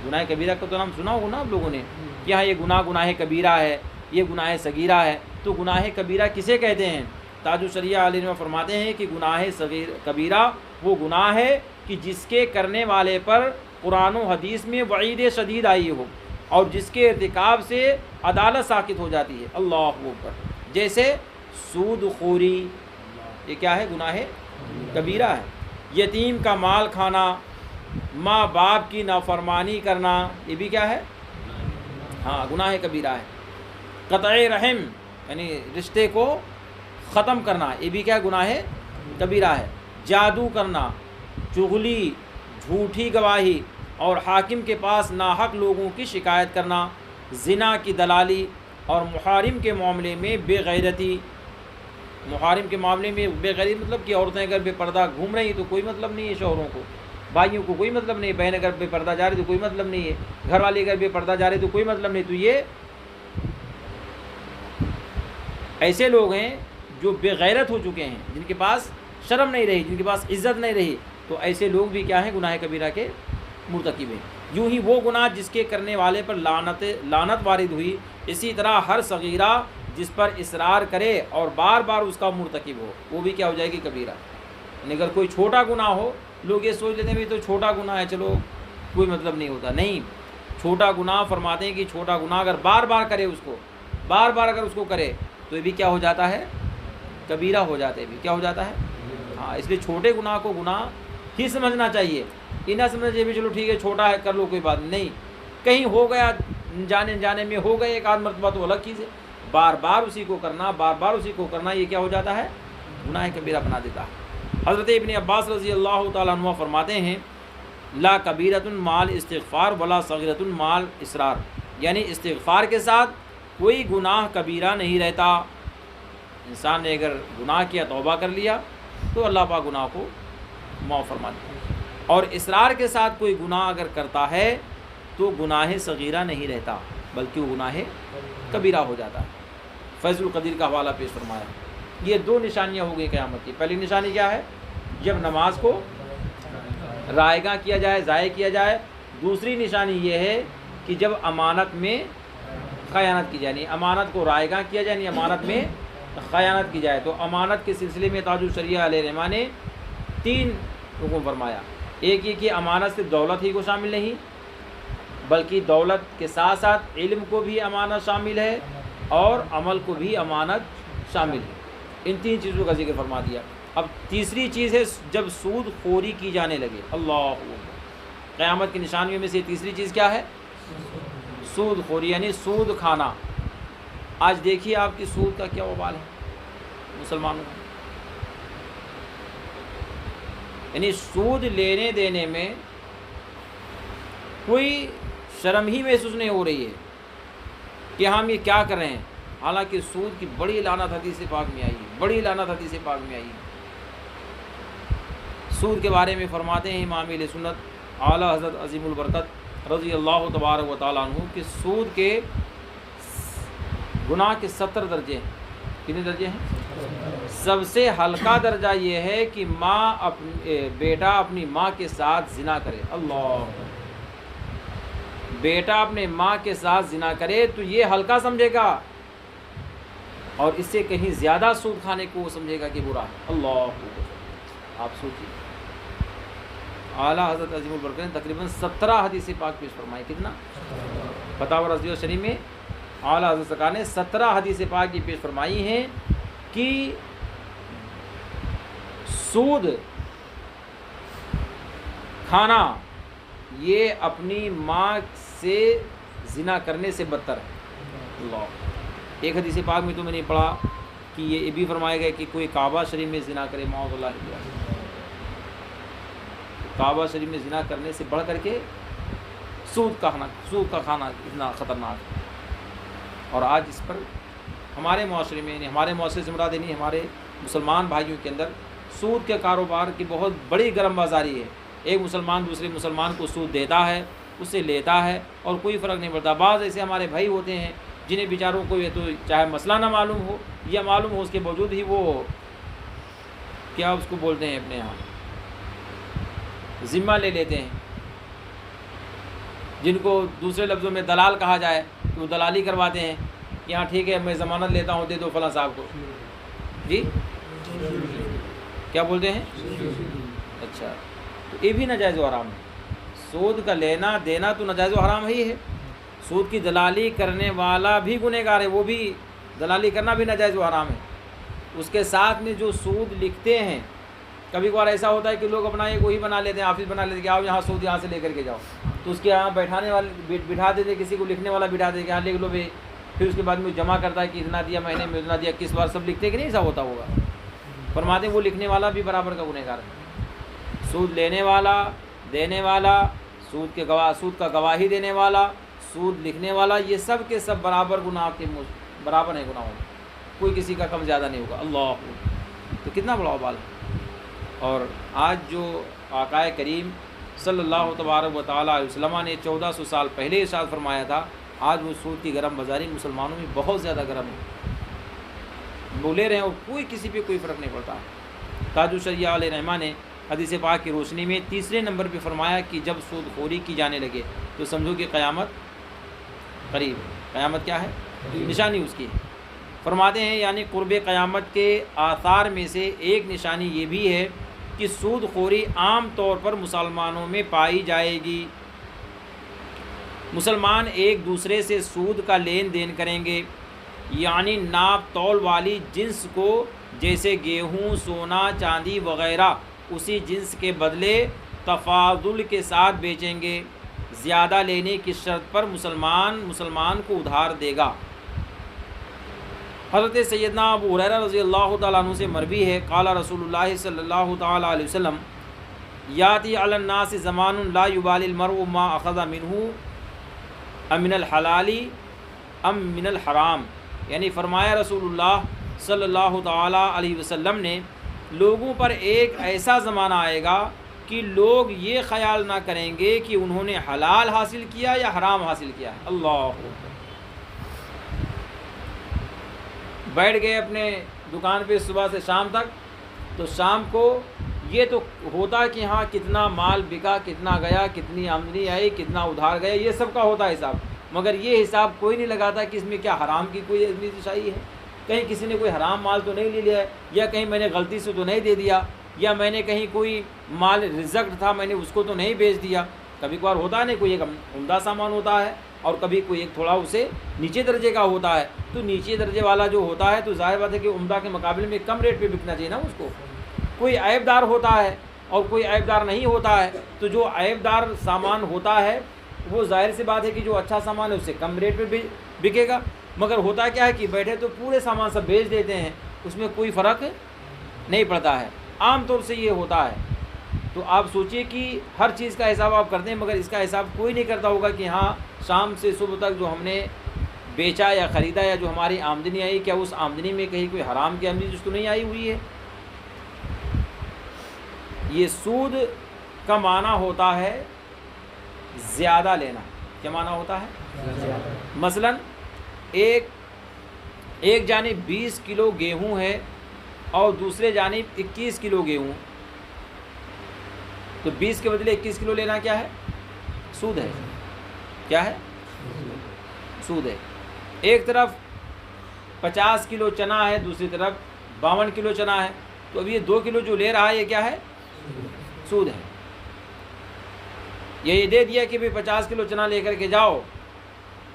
گناہ کبیرہ کا تو نام سنا ہوگا نا آپ لوگوں نے، کہ ہاں یہ گناہ کبیرہ ہے، یہ گناہ صغیرہ ہے، تو گناہ کبیرہ کسے کہتے ہیں؟ تاج الشریعہ علیہ رحمہ فرماتے ہیں کہ گناہ کبیرہ وہ گناہ ہے کہ جس کے کرنے والے پر قرآن و حدیث میں وعید شدید آئی ہو اور جس کے ارتکاب سے عدالت ساقط ہو جاتی ہے۔ اللہ اکبر، جیسے سود خوری، یہ کیا ہے؟ گناہ کبیرہ ہے۔ یتیم کا مال کھانا، ماں باپ کی نافرمانی کرنا، یہ بھی کیا ہے؟ ہاں، گناہ کبیرہ ہے۔ قطع رحم یعنی رشتے کو ختم کرنا، یہ بھی کیا گناہ کبیرہ ہے۔ جادو کرنا، چغلی، جھوٹی گواہی اور حاکم کے پاس ناحق لوگوں کی شکایت کرنا، زنا کی دلالی اور محارم کے معاملے میں بے غیرتی۔ محارم کے معاملے میں بے غیرتی مطلب کہ عورتیں اگر بے پردہ گھوم رہی تو کوئی مطلب نہیں ہے، شوہروں کو، بھائیوں کو کوئی مطلب نہیں، بہن اگر بے پردہ جا رہی تو کوئی مطلب نہیں ہے، گھر والے اگر بے پردہ جا رہے تو کوئی مطلب نہیں۔ تو یہ ایسے لوگ ہیں جو بے غیرت ہو چکے ہیں، جن کے پاس شرم نہیں رہی، جن کے پاس عزت نہیں رہی، تو ایسے لوگ بھی کیا ہیں؟ گناہ کبیرہ کے مرتکب ہیں۔ یوں ہی وہ گناہ جس کے کرنے والے پر لعنت وارد ہوئی، اسی طرح ہر صغیرہ جس پر اصرار کرے اور بار بار اس کا مرتکب ہو، وہ بھی کیا ہو جائے گی؟ کبیرہ۔ یعنی اگر کوئی چھوٹا گناہ ہو، لوگ یہ سوچ لیتے ہیں تو چھوٹا گناہ ہے، چلو کوئی مطلب نہیں ہوتا، نہیں، چھوٹا گناہ فرماتے ہیں کہ چھوٹا گناہ اگر بار بار کرے، اس کو بار بار اگر اس کو کرے تو یہ بھی کیا ہو جاتا ہے؟ کبیرہ ہو جاتا ہے، بھی کیا ہو جاتا ہے؟ ہاں، اس لیے چھوٹے گناہ کو گناہ ہی سمجھنا چاہیے، یہ نہ سمجھنا چاہیے چلو ٹھیک ہے چھوٹا ہے کر لو کوئی بات نہیں، کہیں ہو گیا جانے میں ہو گئے ایک آدھ مرتبہ تو الگ چیز ہے، بار بار اسی کو کرنا، بار بار اسی کو کرنا، یہ کیا ہو جاتا ہے؟ گناہ کبیرہ بنا دیتا ہے۔ حضرت ابن عباس رضی اللہ تعالیٰ عنہ فرماتے ہیں لا کبیرۃ مال استغفار ولا صغیرۃ مال اصرار، یعنی استغفار کے ساتھ کوئی گناہ کبیرہ نہیں رہتا۔ انسان نے اگر گناہ کیا، توبہ کر لیا تو اللہ پاک گناہ کو معاف فرما دیتا ہے، اور اصرار کے ساتھ کوئی گناہ اگر کرتا ہے تو گناہ صغیرہ نہیں رہتا بلکہ وہ گناہ کبیرہ ہو جاتا ہے۔ فیض القدیر کا حوالہ پیش فرمایا۔ یہ دو نشانیاں ہو گئی قیامت کی۔ پہلی نشانی کیا ہے؟ جب نماز کو رائیگاں کیا جائے، ضائع کیا جائے۔ دوسری نشانی یہ ہے کہ جب امانت میں خیانت کی جائے، نہیں امانت کو رائیگاں کیا جائے، نہیں امانت میں خیانت کی جائے۔ تو امانت کے سلسلے میں تاج الشریعہ علیہ رحمہ نے 3 حکم فرمایا۔ ایک یہ کہ امانت صرف دولت ہی کو شامل نہیں، بلکہ دولت کے ساتھ ساتھ علم کو بھی امانت شامل ہے اور عمل کو بھی امانت شامل ہے۔ ان 3 چیزوں کا ذکر فرما دیا۔ اب تیسری چیز ہے جب سود خوری کی جانے لگے۔ اللہ اکبر۔ قیامت کی نشانیوں میں سے تیسری چیز کیا ہے؟ سود خوری، یعنی سود کھانا۔ آج دیکھیے آپ کی سود کا کیا وبال ہے مسلمانوں میں، یعنی سود لینے دینے میں کوئی شرم ہی محسوس نہیں ہو رہی ہے کہ ہم یہ کیا کر رہے ہیں، حالانکہ سود کی بڑی لعنت حدیث پاک میں آئی ہے، بڑی لعنت حدیث پاک میں آئی ہے۔ سود کے بارے میں فرماتے ہیں امام اہل سنت اعلیٰ حضرت عظیم البرکت رضی اللہ تبارک و تعالیٰ عنہ کہ سود کے گناہ کے 70 درجے ہیں۔ کتنے درجے ہیں؟ سب سے ہلکا درجہ یہ ہے کہ بیٹا اپنی ماں کے ساتھ زنا کرے۔ اللہ، بیٹا اپنے ماں کے ساتھ زنا کرے تو یہ ہلکا سمجھے گا، اور اس سے کہیں زیادہ سود کھانے کو وہ سمجھے گا کہ برا ہے۔ اللہ، آپ سوچیے، اعلیٰ حضرت عظیم البرکت نے تقریباً 17 حدیث پاک پیش فرمائی۔ کتنا؟ فتاوی رضویہ شریف میں اعلیٰ حضرت سرکار نے 17 حدیث پاک کی پیش فرمائی ہیں کہ سود کھانا یہ اپنی ماں سے زنا کرنے سے بدتر ہے۔ اللہ، ایک حدیث پاک میں تو میں نے پڑھا کہ یہ بھی فرمایا گیا کہ کوئی کعبہ شریف میں زنا کرے، معاذ اللہ، کعبہ شریف میں زنا کرنے سے بڑھ کر کے سود کا کھانا اتنا خطرناک ہے۔ اور آج اس پر ہمارے معاشرے میں، ہمارے معاشرے سے مراد نہیں، ہمارے مسلمان بھائیوں کے اندر سود کے کاروبار کی بہت بڑی گرم بازاری ہے۔ ایک مسلمان دوسرے مسلمان کو سود دیتا ہے، اس سے لیتا ہے اور کوئی فرق نہیں پڑتا۔ بعض ایسے ہمارے بھائی ہوتے ہیں جنہیں بیچاروں کو یہ تو چاہے مسئلہ نہ معلوم ہو یا معلوم ہو، اس کے باوجود ہی وہ کیا اس کو بولتے ہیں اپنے یہاں ذمہ لے لیتے ہیں، جن کو دوسرے لفظوں میں دلال کہا جائے، کہ وہ دلالی کرواتے ہیں کہ ہاں ٹھیک ہے میں ضمانت لیتا ہوں، دے دو فلاں صاحب کو۔ جی کیا بولتے ہیں؟ اچھا، تو یہ بھی ناجائز و حرام ہے۔ سود کا لینا دینا تو ناجائز و حرام ہی ہے، سود کی دلالی کرنے والا بھی گنہگار ہے، وہ بھی دلالی کرنا بھی ناجائز و حرام ہے۔ اس کے ساتھ میں جو سود لکھتے ہیں، کبھی کبھار ایسا ہوتا ہے کہ لوگ اپنا ایک وہی بنا لیتے ہیں، آفس بنا لیتے ہیں کہ آؤ یہاں سود یہاں سے لے کر کے جاؤ، تو اس کے یہاں بیٹھانے والے بٹھا دیتے، کسی کو لکھنے والا بٹھا دیتے کہ ہاں لکھ لو بھائی، پھر اس کے بعد میں جمع کرتا ہے کہ اتنا دیا مہینے میں، اتنا دیا، کس بار سب لکھتے کہ نہیں ایسا ہوتا ہوگا۔ فرماتے ہیں وہ لکھنے والا بھی برابر کا گنہگار ہے۔ سود لینے والا، دینے والا، سود کا گواہی دینے والا، سود لکھنے والا، یہ سب کے سب برابر گناہ کے برابر ہے گناہوں میں، کوئی کسی کا کم زیادہ نہیں ہوگا۔ اللہ، تو کتنا بڑا وبال ہے۔ اور آج جو آقا کریم صلی اللہ تبارک و تعالیٰ علیہ وسلم نے 1400 سال پہلے ارشاد فرمایا تھا، آج وہ سود کی گرم بازاری مسلمانوں میں بہت زیادہ گرم ہے، بولے رہے اور کوئی کسی پہ کوئی فرق نہیں پڑتا۔ تاج الشریعہ علیہ رحمہ نے حدیث پاک کی روشنی میں تیسرے نمبر پہ فرمایا کہ جب سود خوری کی جانے لگے تو سمجھو کہ قیامت قریب ہے۔ قیامت کیا ہے؟ نشانی اس کی ہے۔ فرماتے ہیں یعنی قرب قیامت کے آثار میں سے ایک نشانی یہ بھی ہے کہ سود خوری عام طور پر مسلمانوں میں پائی جائے گی۔ مسلمان ایک دوسرے سے سود کا لین دین کریں گے، یعنی ناپ تول والی جنس کو، جیسے گیہوں، سونا، چاندی وغیرہ، اسی جنس کے بدلے تفاضل کے ساتھ بیچیں گے۔ زیادہ لینے کی شرط پر مسلمان کو ادھار دے گا۔ حضرت سیدنا ابو ہریرہ رضی اللہ تعالیٰ عنہ سے مروی ہے، قال رسول اللہ صلی اللہ تعالیٰ علیہ وسلم یاتی علی الناس زمان لا یبالی المرء ما اخذ منہ ام من الحلال ام من الحرام، یعنی فرمایا رسول اللہ صلی اللہ تعالیٰ علیہ وسلم نے، لوگوں پر ایک ایسا زمانہ آئے گا کہ لوگ یہ خیال نہ کریں گے کہ انہوں نے حلال حاصل کیا یا حرام حاصل کیا ہے۔ اللہ، بیٹھ گئے اپنے دکان پہ صبح سے شام تک، تو شام کو یہ تو ہوتا ہے کہ ہاں کتنا مال بکا، کتنا گیا، کتنی آمدنی آئی، کتنا ادھار گیا، یہ سب کا ہوتا ہے حساب، مگر یہ حساب کوئی نہیں لگاتا کہ اس میں کیا حرام کی کوئی شائی ہے، کہیں کسی نے کوئی حرام مال تو نہیں لے لیا ہے، یا کہیں میں نے غلطی سے تو نہیں دے دیا، یا میں نے کہیں کوئی مال رزق تھا میں نے اس کو تو نہیں بیچ دیا۔ کبھی کبھار ہوتا ہے نہیں، کوئی ایک عمدہ سامان ہوتا ہے اور کبھی کوئی ایک تھوڑا اسے نیچے درجے کا ہوتا ہے، تو نیچے درجے والا جو ہوتا ہے تو ظاہر بات ہے کہ عمدہ کے مقابلے میں کم ریٹ پہ بکنا چاہیے نا اس کو۔ کوئی عیب دار ہوتا ہے اور کوئی عیب دار نہیں ہوتا ہے، تو جو عیب دار سامان ہوتا ہے وہ ظاہر سی بات ہے کہ جو اچھا سامان ہے اس سے کم ریٹ پہ بکے گا، مگر ہوتا کیا ہے کہ بیٹھے تو پورے سامان سب بیچ دیتے ہیں، اس میں کوئی فرق نہیں پڑتا ہے، عام طور سے یہ ہوتا ہے۔ تو آپ سوچئے کہ ہر چیز کا حساب آپ کرتے ہیں، مگر اس کا حساب کوئی نہیں کرتا ہوگا کہ ہاں شام سے صبح تک جو ہم نے بیچا یا خریدا یا جو ہماری آمدنی آئی، کیا اس آمدنی میں کہیں کوئی حرام کی آمدنی جس کو نہیں آئی ہوئی ہے۔ یہ سود کا معنی ہوتا ہے زیادہ لینا۔ کیا معنی ہوتا ہے؟ مثلا ایک جانب 20 کلو گیہوں ہے اور دوسرے جانب 21 کلو گیہوں، تو 20 کے بدلے 21 کلو لینا کیا ہے؟ سود ہے۔ کیا ہے؟ سود ہے۔ ایک طرف 50 کلو چنا ہے، دوسری طرف 52 کلو چنا ہے، تو اب یہ 2 کلو جو لے رہا ہے یہ کیا ہے؟ سود ہے۔ یہ دے دیا کہ بھی 50 کلو چنا لے کر کے جاؤ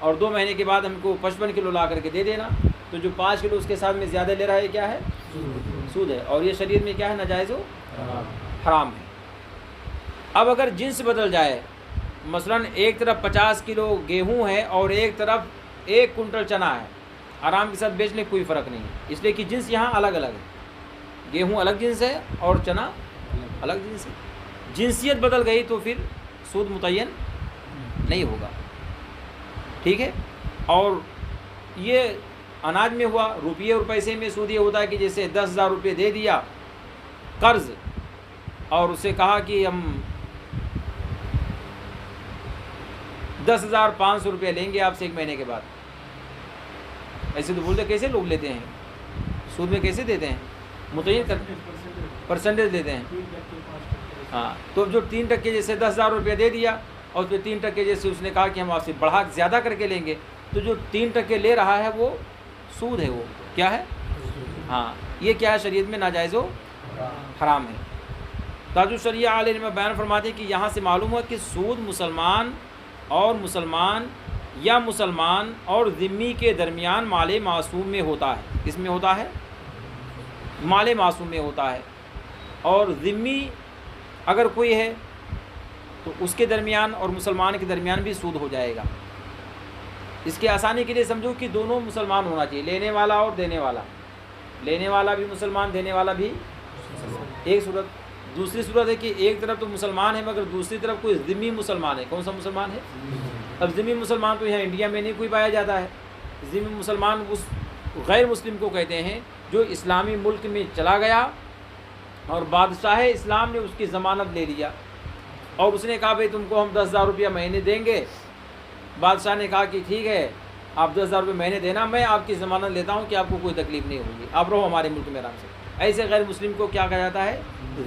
اور 2 مہینے کے بعد ہم کو 55 کلو لا کر کے دے دینا، تو جو 5 کلو اس کے ساتھ میں زیادہ لے رہا ہے یہ کیا ہے؟ سود ہے، اور یہ شریعت میں کیا ہے؟ ناجائز و حرام ہے۔ اب اگر جنس بدل جائے، مثلا ایک طرف 50 کلو گیہوں ہے اور ایک طرف 1 کنٹل چنا ہے، آرام کے ساتھ بیچنے کوئی فرق نہیں ہے، اس لیے کہ جنس یہاں الگ الگ ہے، گیہوں الگ جنس ہے اور چنا الگ جنس ہے۔ جنسیت بدل گئی تو پھر سود متعین نہیں ہوگا، ٹھیک ہے۔ اور یہ اناج میں ہوا، روپیے اور پیسے میں سود یہ ہوتا ہے کہ جیسے 10,000 روپے دے دیا قرض اور اسے کہا کہ ہم 10,500 روپے لیں گے آپ سے 1 مہینے کے بعد، ایسے تو بولتے کیسے لوگ لیتے ہیں، سود میں کیسے دیتے ہیں؟ متعین کرتے پرسنٹیج دیتے ہیں، ہاں۔ تو جو 3% جیسے 10,000 روپے دے دیا اور پھر 3% جیسے اس نے کہا کہ ہم آپ سے بڑھا زیادہ کر کے لیں گے، تو جو 3% لے رہا ہے وہ سود ہے، وہ کیا ہے؟ ہاں، یہ کیا ہے؟ شریعت میں ناجائز و حرام ہے۔ تاج الشریعہ علیہ میں بیان فرماتے ہیں کہ یہاں سے معلوم ہوا کہ سود مسلمان یا مسلمان اور ذمی کے درمیان مال معصوم میں ہوتا ہے۔ کس میں ہوتا ہے؟ مال معصوم میں ہوتا ہے، اور ذمی اگر کوئی ہے تو اس کے درمیان اور مسلمان کے درمیان بھی سود ہو جائے گا۔ اس کے آسانی کے لیے سمجھو کہ دونوں مسلمان ہونا چاہیے، لینے والا اور دینے والا، لینے والا بھی مسلمان، دینے والا بھی ایک صورت۔ دوسری صورت ہے کہ ایک طرف تو مسلمان ہے مگر دوسری طرف کوئی ذمی مسلمان ہے۔ کون سا مسلمان ہے؟ اب ذمی مسلمان تو یہاں انڈیا میں نہیں کوئی پایا جاتا ہے۔ ذمی مسلمان اس غیر مسلم کو کہتے ہیں جو اسلامی ملک میں چلا گیا اور بادشاہ اسلام نے اس کی ضمانت لے لیا اور اس نے کہا بھئی تم کو ہم 10,000 روپیہ مہینے دیں گے۔ بادشاہ نے کہا کہ ٹھیک ہے آپ 10,000 روپے مہینے دینا، میں آپ کی ضمانت لیتا ہوں کہ آپ کو کوئی تکلیف نہیں ہوگی، آپ رہو ہمارے ملک میں آرام سے۔ ایسے غیر مسلم کو کیا کہا جاتا ہے؟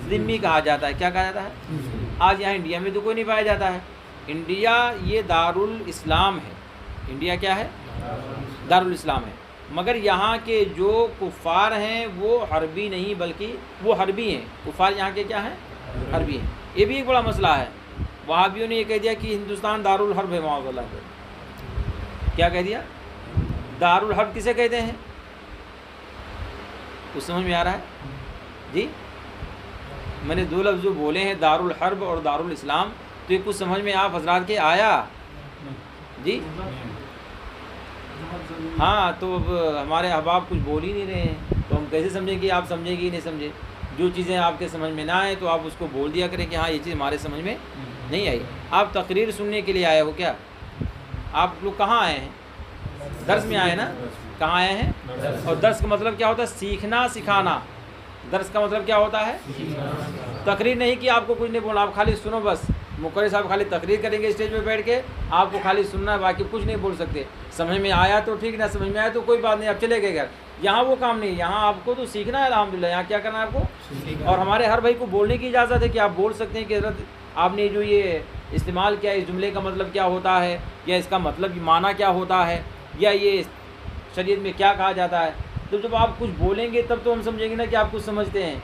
ذمی کہا جاتا ہے۔ کیا کہا جاتا ہے؟ آج یہاں انڈیا میں تو کوئی نہیں پایا جاتا ہے۔ انڈیا یہ دارالاسلام ہے، انڈیا کیا ہے؟ دارالاسلام ہے، مگر یہاں کے جو کفار ہیں وہ حربی نہیں بلکہ وہ حربی ہیں۔ کفار یہاں کے کیا ہیں؟ حربی ہیں۔ یہ بھی ایک بڑا مسئلہ ہے، وہابیوں نے یہ کہہ دیا کہ ہندوستان دارالحرب ہے، معاذ اللہ سے۔ کیا کہہ دیا؟ دارالحرب کسے کہتے ہیں؟ کچھ سمجھ میں آ رہا ہے؟ جی میں نے 2 لفظ جو بولے ہیں دارالحرب اور دارالاسلام، تو یہ کچھ سمجھ میں آپ حضرات کے آیا؟ جی ہاں، تو اب ہمارے احباب کچھ بول ہی نہیں رہے ہیں تو ہم کیسے سمجھیں کہ آپ سمجھیں گے نہیں سمجھے؟ جو چیزیں آپ کے سمجھ میں نہ آئیں تو آپ اس کو بول دیا کریں کہ ہاں یہ چیز ہمارے سمجھ میں نہیں آئی۔ آپ تقریر سننے کے لیے آئے ہو کیا؟ آپ لوگ کہاں آئے ہیں؟ درس میں آئے نا؟ کہاں آئے ہیں؟ اور درس کا مطلب کیا ہوتا ہے؟ سیکھنا سکھانا۔ درس کا مطلب کیا ہوتا ہے؟ تقریر نہیں کہ آپ کو کچھ نہیں بولنا، آپ خالی سنو بس، مقرر صاحب خالی تقریر کریں گے اسٹیج پہ بیٹھ کے، آپ کو خالی سننا ہے، باقی کچھ نہیں بول سکتے. سمجھ میں آیا تو ٹھیک، نہ سمجھ میں آیا تو کوئی بات نہیں، آپ چلے گئے گھر. یہاں وہ کام نہیں، یہاں آپ کو تو سیکھنا ہے. الحمدللہ یہاں کیا کرنا ہے آپ کو، اور ہمارے ہر بھائی کو بولنے کی اجازت ہے کہ آپ بول سکتے ہیں کہ حضرت آپ نے جو یہ استعمال کیا، اس جملے کا مطلب کیا ہوتا ہے، یا اس کا مطلب معنی کیا ہوتا ہے، یا یہ شریعت میں کیا کہا جاتا ہے. تو جب آپ کچھ بولیں گے تب تو ہم سمجھیں گے نا کہ آپ کچھ سمجھتے ہیں.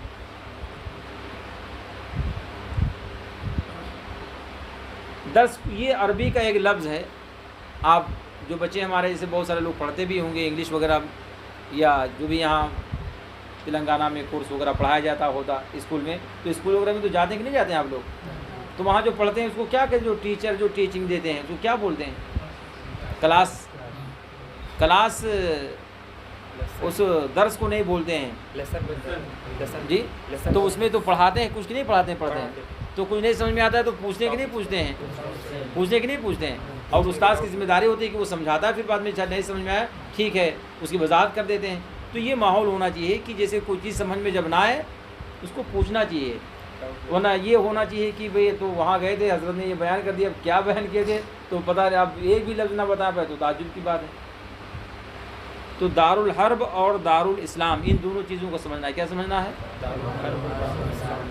درس یہ عربی کا ایک لفظ ہے. آپ جو بچے ہمارے جیسے بہت سارے لوگ پڑھتے بھی ہوں گے انگلش وغیرہ، یا جو بھی یہاں تلنگانہ میں کورس وغیرہ پڑھایا جاتا ہوتا اسکول میں، تو اسکول وغیرہ میں تو جاتے ہیں کہ نہیں جاتے ہیں آپ لوگ؟ تو وہاں جو پڑھتے ہیں اس کو کیا کہتے ہیں، جو ٹیچر جو ٹیچنگ دیتے ہیں تو کیا بولتے ہیں؟ کلاس اس درس کو نہیں بولتے ہیں جی. تو اس میں تو پڑھاتے ہیں کچھ کہ نہیں پڑھاتے ہیں. تو کچھ نہیں سمجھ میں آتا ہے تو پوچھتے کہ نہیں پوچھتے ہیں. اور استاد کی ذمہ داری ہوتی ہے کہ وہ سمجھاتا ہے، پھر بعد میں نہیں سمجھ میں آیا ٹھیک ہے اس کی وضاحت کر دیتے ہیں. تو یہ ماحول ہونا چاہیے کہ جیسے کوئی چیز سمجھ میں جب نہ آئے اس کو پوچھنا چاہیے، ورنہ یہ ہونا چاہیے کہ بھئی تو وہاں گئے تھے حضرت نے یہ بیان کر دیا، اب کیا بیان کیے تھے تو پتہ نہیں، آپ ایک بھی لفظ نہ بتا پائے تو تعجب کی بات ہے. تو دارالحرب اور دارالاسلام ان دونوں چیزوں کو سمجھنا ہے. کیا سمجھنا ہے؟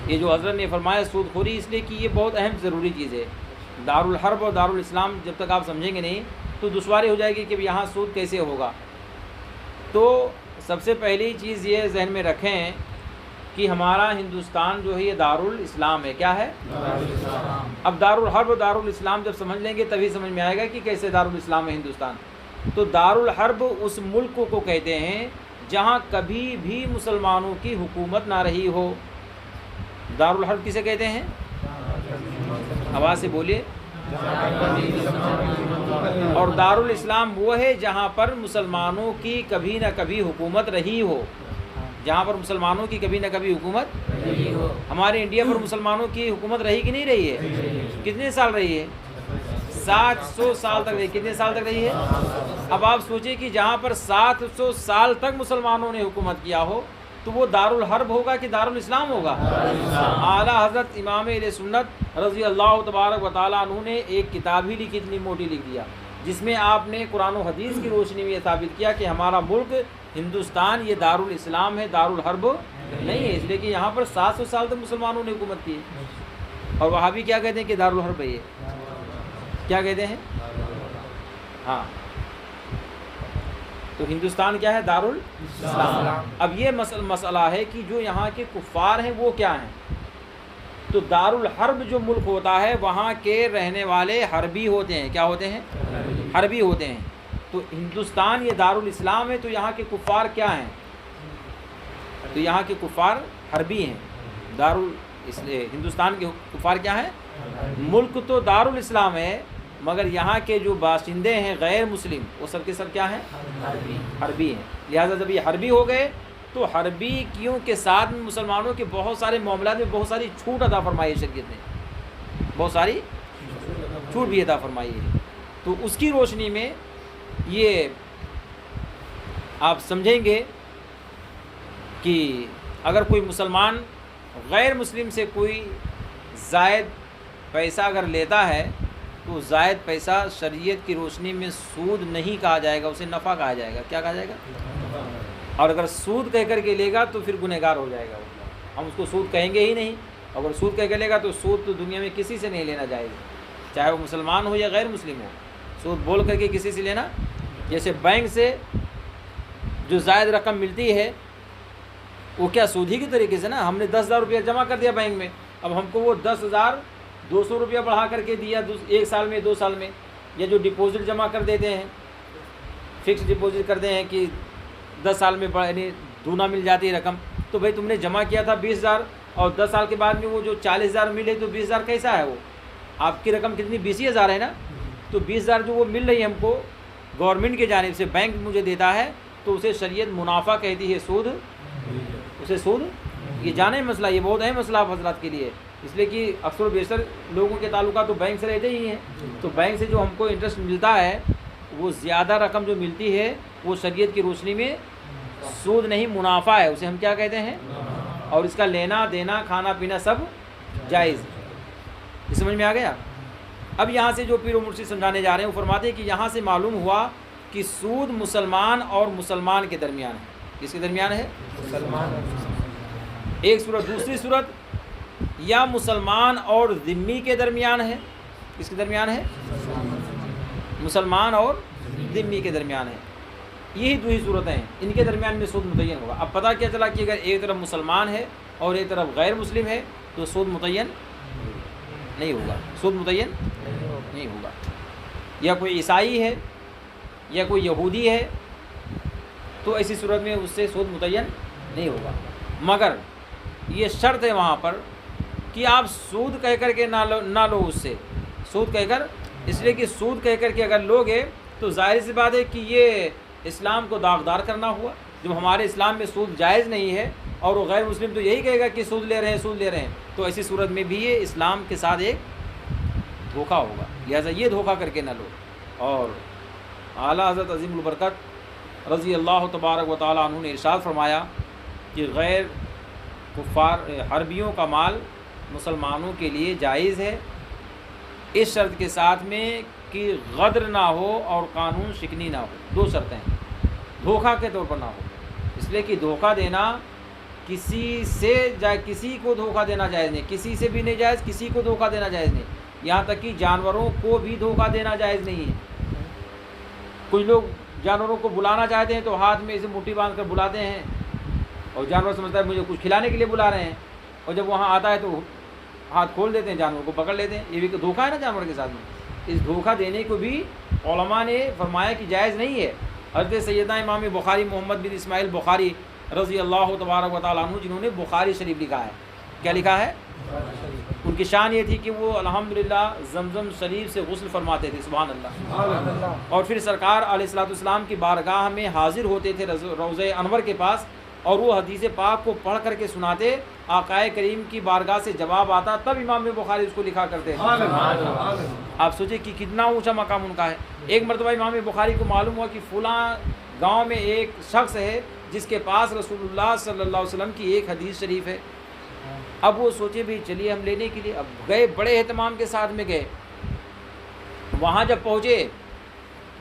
یہ جو حضرت نے فرمایا سود خوری، اس لیے کہ یہ بہت اہم ضروری چیز ہے. دارالحرب اور دارالاسلام جب تک آپ سمجھیں گے نہیں تو دشواری ہو جائے گی کہ یہاں سود کیسے ہوگا. تو سب سے پہلی چیز یہ ذہن میں رکھیں کہ ہمارا ہندوستان جو ہے یہ دارالاسلام ہے. کیا ہے؟ اب دارالحرب اور دارالاسلام جب سمجھ لیں گے تبھی سمجھ میں آئے گا کہ کیسے دارالاسلام ہے ہندوستان. تو دارالحرب اس ملک کو کہتے ہیں جہاں کبھی بھی مسلمانوں کی حکومت نہ رہی ہو. دارالحرب کسے کہتے ہیں؟ آواز سے بولیے. اور دارالاسلام وہ ہے جہاں پر مسلمانوں کی کبھی نہ کبھی حکومت رہی ہو. جہاں پر مسلمانوں کی کبھی نہ کبھی حکومت رہی ہو. ہمارے انڈیا پر مسلمانوں کی حکومت رہی کہ نہیں رہی ہے؟ کتنے سال رہی ہے؟ 700 سال تک رہی. کتنے سال تک رہی ہے؟ اب آپ سوچیں کہ جہاں پر 700 سال تک مسلمانوں نے حکومت کیا ہو تو وہ دارالحرب ہوگا کہ دارالاسلام ہوگا؟ اعلیٰ حضرت امام اہل سنت رضی اللہ تبارک و تعالیٰ عنہ نے ایک کتاب ہی لکھی، اتنی موٹی لکھ دیا، جس میں آپ نے قرآن و حدیث کی روشنی میں یہ ثابت کیا کہ ہمارا ملک ہندوستان یہ دارالاسلام ہے، دارالحرب نہیں ہے. اس لیے کہ یہاں پر 700 سال تک مسلمانوں نے حکومت کی. اور وہاں بھی کیا کہتے ہیں کہ دارالحرب ہے. یہ کیا کہتے ہیں؟ ہاں. تو ہندوستان کیا ہے؟ دارالاسلام. اب یہ مسئلہ ہے کہ جو یہاں کے کفار ہیں وہ کیا ہیں. تو دارالحرب جو ملک ہوتا ہے وہاں کے رہنے والے حربی ہوتے ہیں. کیا ہوتے ہیں؟ حربی ہوتے ہیں. تو ہندوستان یہ دارالاسلام ہے تو یہاں کے کفار کیا ہیں؟ تو یہاں کے کفار حربی ہیں. ہندوستان کے کفار کیا ہیں؟ ملک تو دارالاسلام ہے مگر یہاں کے جو باشندے ہیں غیر مسلم وہ سب کے سب کیا ہیں؟ حربی ہیں. لہٰذا جب یہ حربی ہو گئے تو حربی کیوں کے ساتھ مسلمانوں کے بہت سارے معاملات میں بہت ساری چھوٹ عطا فرمائی ہے. شریعت نے بہت ساری چھوٹ بھی عطا فرمائی ہے. تو اس کی روشنی میں یہ آپ سمجھیں گے کہ اگر کوئی مسلمان غیر مسلم سے کوئی زائد پیسہ اگر لیتا ہے تو زائد پیسہ شریعت کی روشنی میں سود نہیں کہا جائے گا، اسے نفع کہا جائے گا. کیا کہا جائے گا؟ اور اگر سود کہہ کر کے لے گا تو پھر گنہگار ہو جائے گا. ہم اس کو سود کہیں گے ہی نہیں. اگر سود کہہ کے لے گا تو سود تو دنیا میں کسی سے نہیں لینا جائز، چاہے وہ مسلمان ہو یا غیر مسلم ہو. سود بول کر کے کسی سے لینا، جیسے بینک سے جو زائد رقم ملتی ہے وہ کیا سود ہی کے طریقے سے نا. ہم نے 10,000 روپیہ جمع کر دیا بینک میں، اب ہم کو وہ 10,200 روپیہ بڑھا کر کے دیا 1 سال میں 2 سال میں. یا جو ڈپوزٹ جمع کر دیتے ہیں، فکس ڈپوزٹ کرتے ہیں کہ 10 سال میں یعنی دونا مل جاتی ہے رقم. تو بھائی تم نے جمع کیا تھا 20,000 اور 10 سال کے بعد میں وہ جو 40,000 ملے تو 20,000 کیسا ہے؟ وہ آپ کی رقم کتنی 20,000 ہے نا. تو 20,000 جو وہ مل رہی ہے ہم کو گورنمنٹ کی جانب سے، بینک مجھے دیتا ہے، تو اسے شریعت منافع کہتی ہے، سود اسے سود. یہ جانے مسئلہ، یہ بہت اہم مسئلہ آپ حضرات کے لیے، اس لیے کہ اکثر و بیشتر لوگوں کے تعلقات تو بینک سے رہتے ہی ہیں. تو بینک سے جو ہم کو انٹرسٹ ملتا ہے وہ زیادہ رقم جو ملتی ہے وہ شریعت کی روشنی میں سود نہیں منافع ہے، اسے ہم کیا کہتے ہیں. اور اس کا لینا دینا کھانا پینا سب جائز ہے. یہ سمجھ میں آ گیا؟ اب یہاں سے جو پیر و مرشد سمجھانے جا رہے ہیں وہ فرماتے ہیں کہ یہاں سے معلوم ہوا کہ سود مسلمان اور مسلمان کے درمیان ہے. کس کے درمیان ہے؟ مسلمان. ایک صورت. دوسری صورت یا مسلمان اور ذمی کے درمیان ہے. کس کے درمیان ہے؟ مسلمان اور ذمی کے درمیان ہے. یہی دو ہی صورتیں ہیں، ان کے درمیان میں سود متعین ہوگا. اب پتہ کیا چلا کہ اگر ایک طرف مسلمان ہے اور ایک طرف غیر مسلم ہے تو سود متعین نہیں ہوگا. سود متعین نہیں ہوگا. یا کوئی عیسائی ہے یا کوئی یہودی ہے تو ایسی صورت میں اس سے سود متعین نہیں ہوگا. مگر یہ شرط ہے وہاں پر کہ آپ سود کہہ کر کے نہ لو اس سے. سود کہہ کر، اس لیے کہ سود کہہ کر کے اگر لوگے تو ظاہر سی بات ہے کہ یہ اسلام کو داغدار کرنا ہوا. جب ہمارے اسلام میں سود جائز نہیں ہے اور وہ غیر مسلم تو یہی کہے گا کہ سود لے رہے ہیں سود لے رہے ہیں، تو ایسی صورت میں بھی یہ اسلام کے ساتھ ایک دھوکہ ہوگا. لہٰذا یہ دھوکہ کر کے نہ لو. اور اعلیٰ حضرت عظیم البرکت رضی اللہ تبارک و تعالیٰ عنہ نے ارشاد فرمایا کہ غیر کفار حربیوں کا مال مسلمانوں کے لیے جائز ہے، اس شرط کے ساتھ میں کہ غدر نہ ہو اور قانون شکنی نہ ہو. دو شرطیں ہیں. دھوکہ کے طور پر نہ ہو، اس لیے کہ دھوکہ دینا کسی کو دھوکہ دینا جائز نہیں. کسی سے بھی نہیں جائز، کسی کو دھوکہ دینا جائز نہیں. یہاں تک کہ جانوروں کو بھی دھوکہ دینا جائز نہیں ہے. کچھ لوگ جانوروں کو بلانا چاہتے ہیں تو ہاتھ میں اسے مٹھی باندھ کر بلاتے ہیں اور جانور سمجھتا ہے مجھے کچھ کھلانے کے لیے بلا رہے ہیں، اور جب وہاں آتا ہے تو ہاتھ کھول دیتے ہیں، جانور کو پکڑ لیتے ہیں. یہ بھی دھوکہ ہے نا جانور کے ساتھ میں. اس دھوکہ دینے کو بھی علماء نے فرمایا کہ جائز نہیں ہے. حضرت سیدنا امام بخاری محمد بن اسماعیل بخاری رضی اللہ تبارک و تعالیٰ عنہ، جنہوں نے بخاری شریف لکھا ہے. کیا لکھا ہے؟ ان کی شان یہ تھی کہ وہ الحمدللہ زمزم شریف سے غسل فرماتے تھے. سبحان اللہ. اور پھر سرکار علیہ الصلوۃ والسلام کی بارگاہ میں حاضر ہوتے تھے روضہ انور کے پاس، اور وہ حدیث پاک کو پڑھ کر کے سناتے. آقائے کریم کی بارگاہ سے جواب آتا، تب امام بخاری اس کو لکھا کرتے تھے. آپ سوچیں کہ کتنا اونچا مقام ان کا ہے. ایک مرتبہ امام بخاری کو معلوم ہوا کہ فلاں گاؤں میں ایک شخص ہے جس کے پاس رسول اللہ صلی اللہ علیہ وسلم کی ایک حدیث شریف ہے. اب وہ سوچے بھی چلیے ہم لینے کے لیے. اب گئے، بڑے اہتمام کے ساتھ میں گئے. وہاں جب پہنچے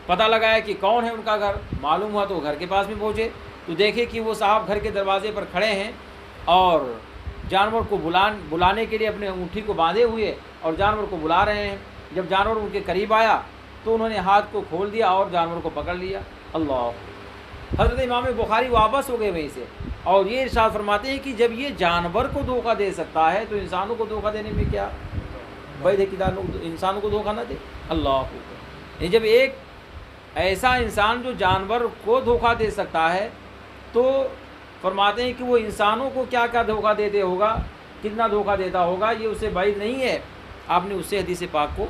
پتہ لگایا کہ کون ہے ان کا گھر. معلوم ہوا تو گھر کے پاس میں پہنچے تو دیکھے کہ وہ صاحب گھر کے دروازے پر کھڑے ہیں اور جانور کو بلانے کے لیے اپنے انگوٹھی کو باندھے ہوئے اور جانور کو بلا رہے ہیں. جب جانور ان کے قریب آیا تو انہوں نے ہاتھ کو کھول دیا اور جانور کو پکڑ لیا. اللہ. حضرت امام بخاری واپس ہو گئے وہیں سے اور یہ ارشاد فرماتے ہیں کہ جب یہ جانور کو دھوکہ دے سکتا ہے تو انسانوں کو دھوکہ دینے میں کیا بھائی؟ انسانوں کو دھوکہ نہ دے. اللہ. جب ایک ایسا انسان جو جانور کو دھوکہ دے سکتا ہے تو فرماتے ہیں کہ وہ انسانوں کو کیا کیا دھوکہ دیتے ہوگا، کتنا دھوکہ دیتا ہوگا. یہ اسے بعید نہیں ہے. آپ نے اس سے حدیث پاک کو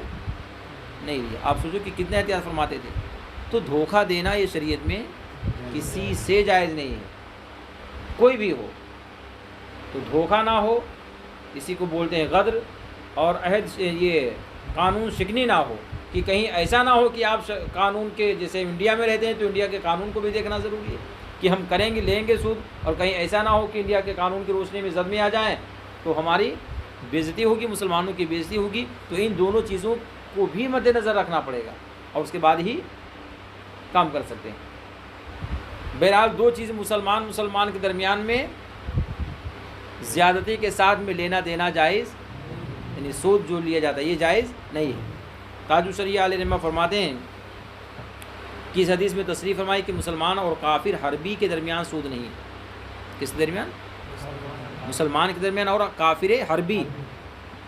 نہیں لیا. آپ سوچو کہ کتنے احتیاط فرماتے تھے. تو دھوکہ دینا یہ شریعت میں کسی سے جائز نہیں ہے، کوئی بھی ہو. تو دھوکہ نہ ہو، اسی کو بولتے ہیں غدر. اور عہد یہ قانون شکنی نہ ہو کہ کہیں ایسا نہ ہو کہ آپ قانون کے، جیسے انڈیا میں رہتے ہیں تو انڈیا کے قانون کو بھی دیکھنا ضروری ہے کہ ہم کریں گے لیں گے سود، اور کہیں ایسا نہ ہو کہ انڈیا کے قانون کی روشنی میں زد میں آ جائیں تو ہماری بےعزتی ہوگی، مسلمانوں کی بےعزتی ہوگی. تو ان دونوں چیزوں کو بھی مد نظر رکھنا پڑے گا اور اس کے بعد ہی کام کر سکتے ہیں. بہرحال دو چیزیں مسلمان کے درمیان میں زیادتی کے ساتھ میں لینا دینا جائز، یعنی سود جو لیا جاتا ہے یہ جائز نہیں ہے. تاج الشریعہ علیہ رحمہ فرماتے ہیں کہ اس حدیث میں تصریح فرمائی کہ مسلمان اور کافر حربی کے درمیان سود نہیں ہے. کس کے درمیان؟ مسلمان کے درمیان اور کافر حربی،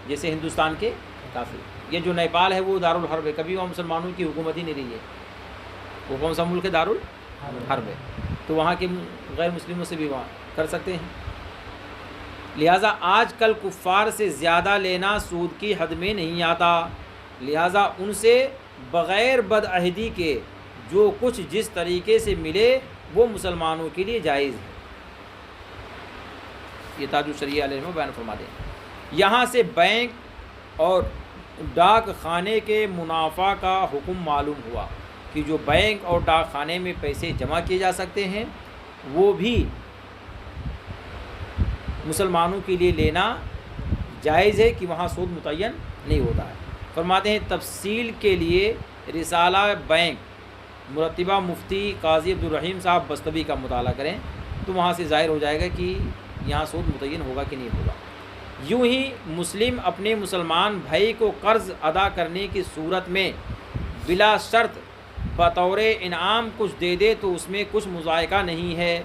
جیسے ہندوستان کے کافر. یہ جو نیپال ہے وہ دارالحرب ہے، کبھی وہاں مسلمانوں کی حکومت ہی نہیں رہی ہے. وہ کون سا ملک ہے؟ دارالحرب ہے. تو وہاں کے غیر مسلموں سے بھی وہاں کر سکتے ہیں. لہٰذا آج کل کفار سے زیادہ لینا سود کی حد میں نہیں آتا. لہٰذا ان سے بغیر بدعہدی کے جو کچھ جس طریقے سے ملے وہ مسلمانوں کے لیے جائز ہے. یہ تاج الشریعہ علیہ بیان فرما دیں. یہاں سے بینک اور ڈاک خانے کے منافع کا حکم معلوم ہوا کہ جو بینک اور ڈاک خانے میں پیسے جمع کیے جا سکتے ہیں وہ بھی مسلمانوں کے لیے لینا جائز ہے کہ وہاں سود متعین نہیں ہوتا ہے۔ فرماتے ہیں تفصیل کے لیے رسالہ بینک مرتبہ مفتی قاضی عبدالرحیم صاحب بستوی کا مطالعہ کریں تو وہاں سے ظاہر ہو جائے گا کہ یہاں سود متعین ہوگا کہ نہیں ہوگا۔ یوں ہی مسلم اپنے مسلمان بھائی کو قرض ادا کرنے کی صورت میں بلا شرط بطور انعام کچھ دے دے تو اس میں کچھ مذائقہ نہیں ہے۔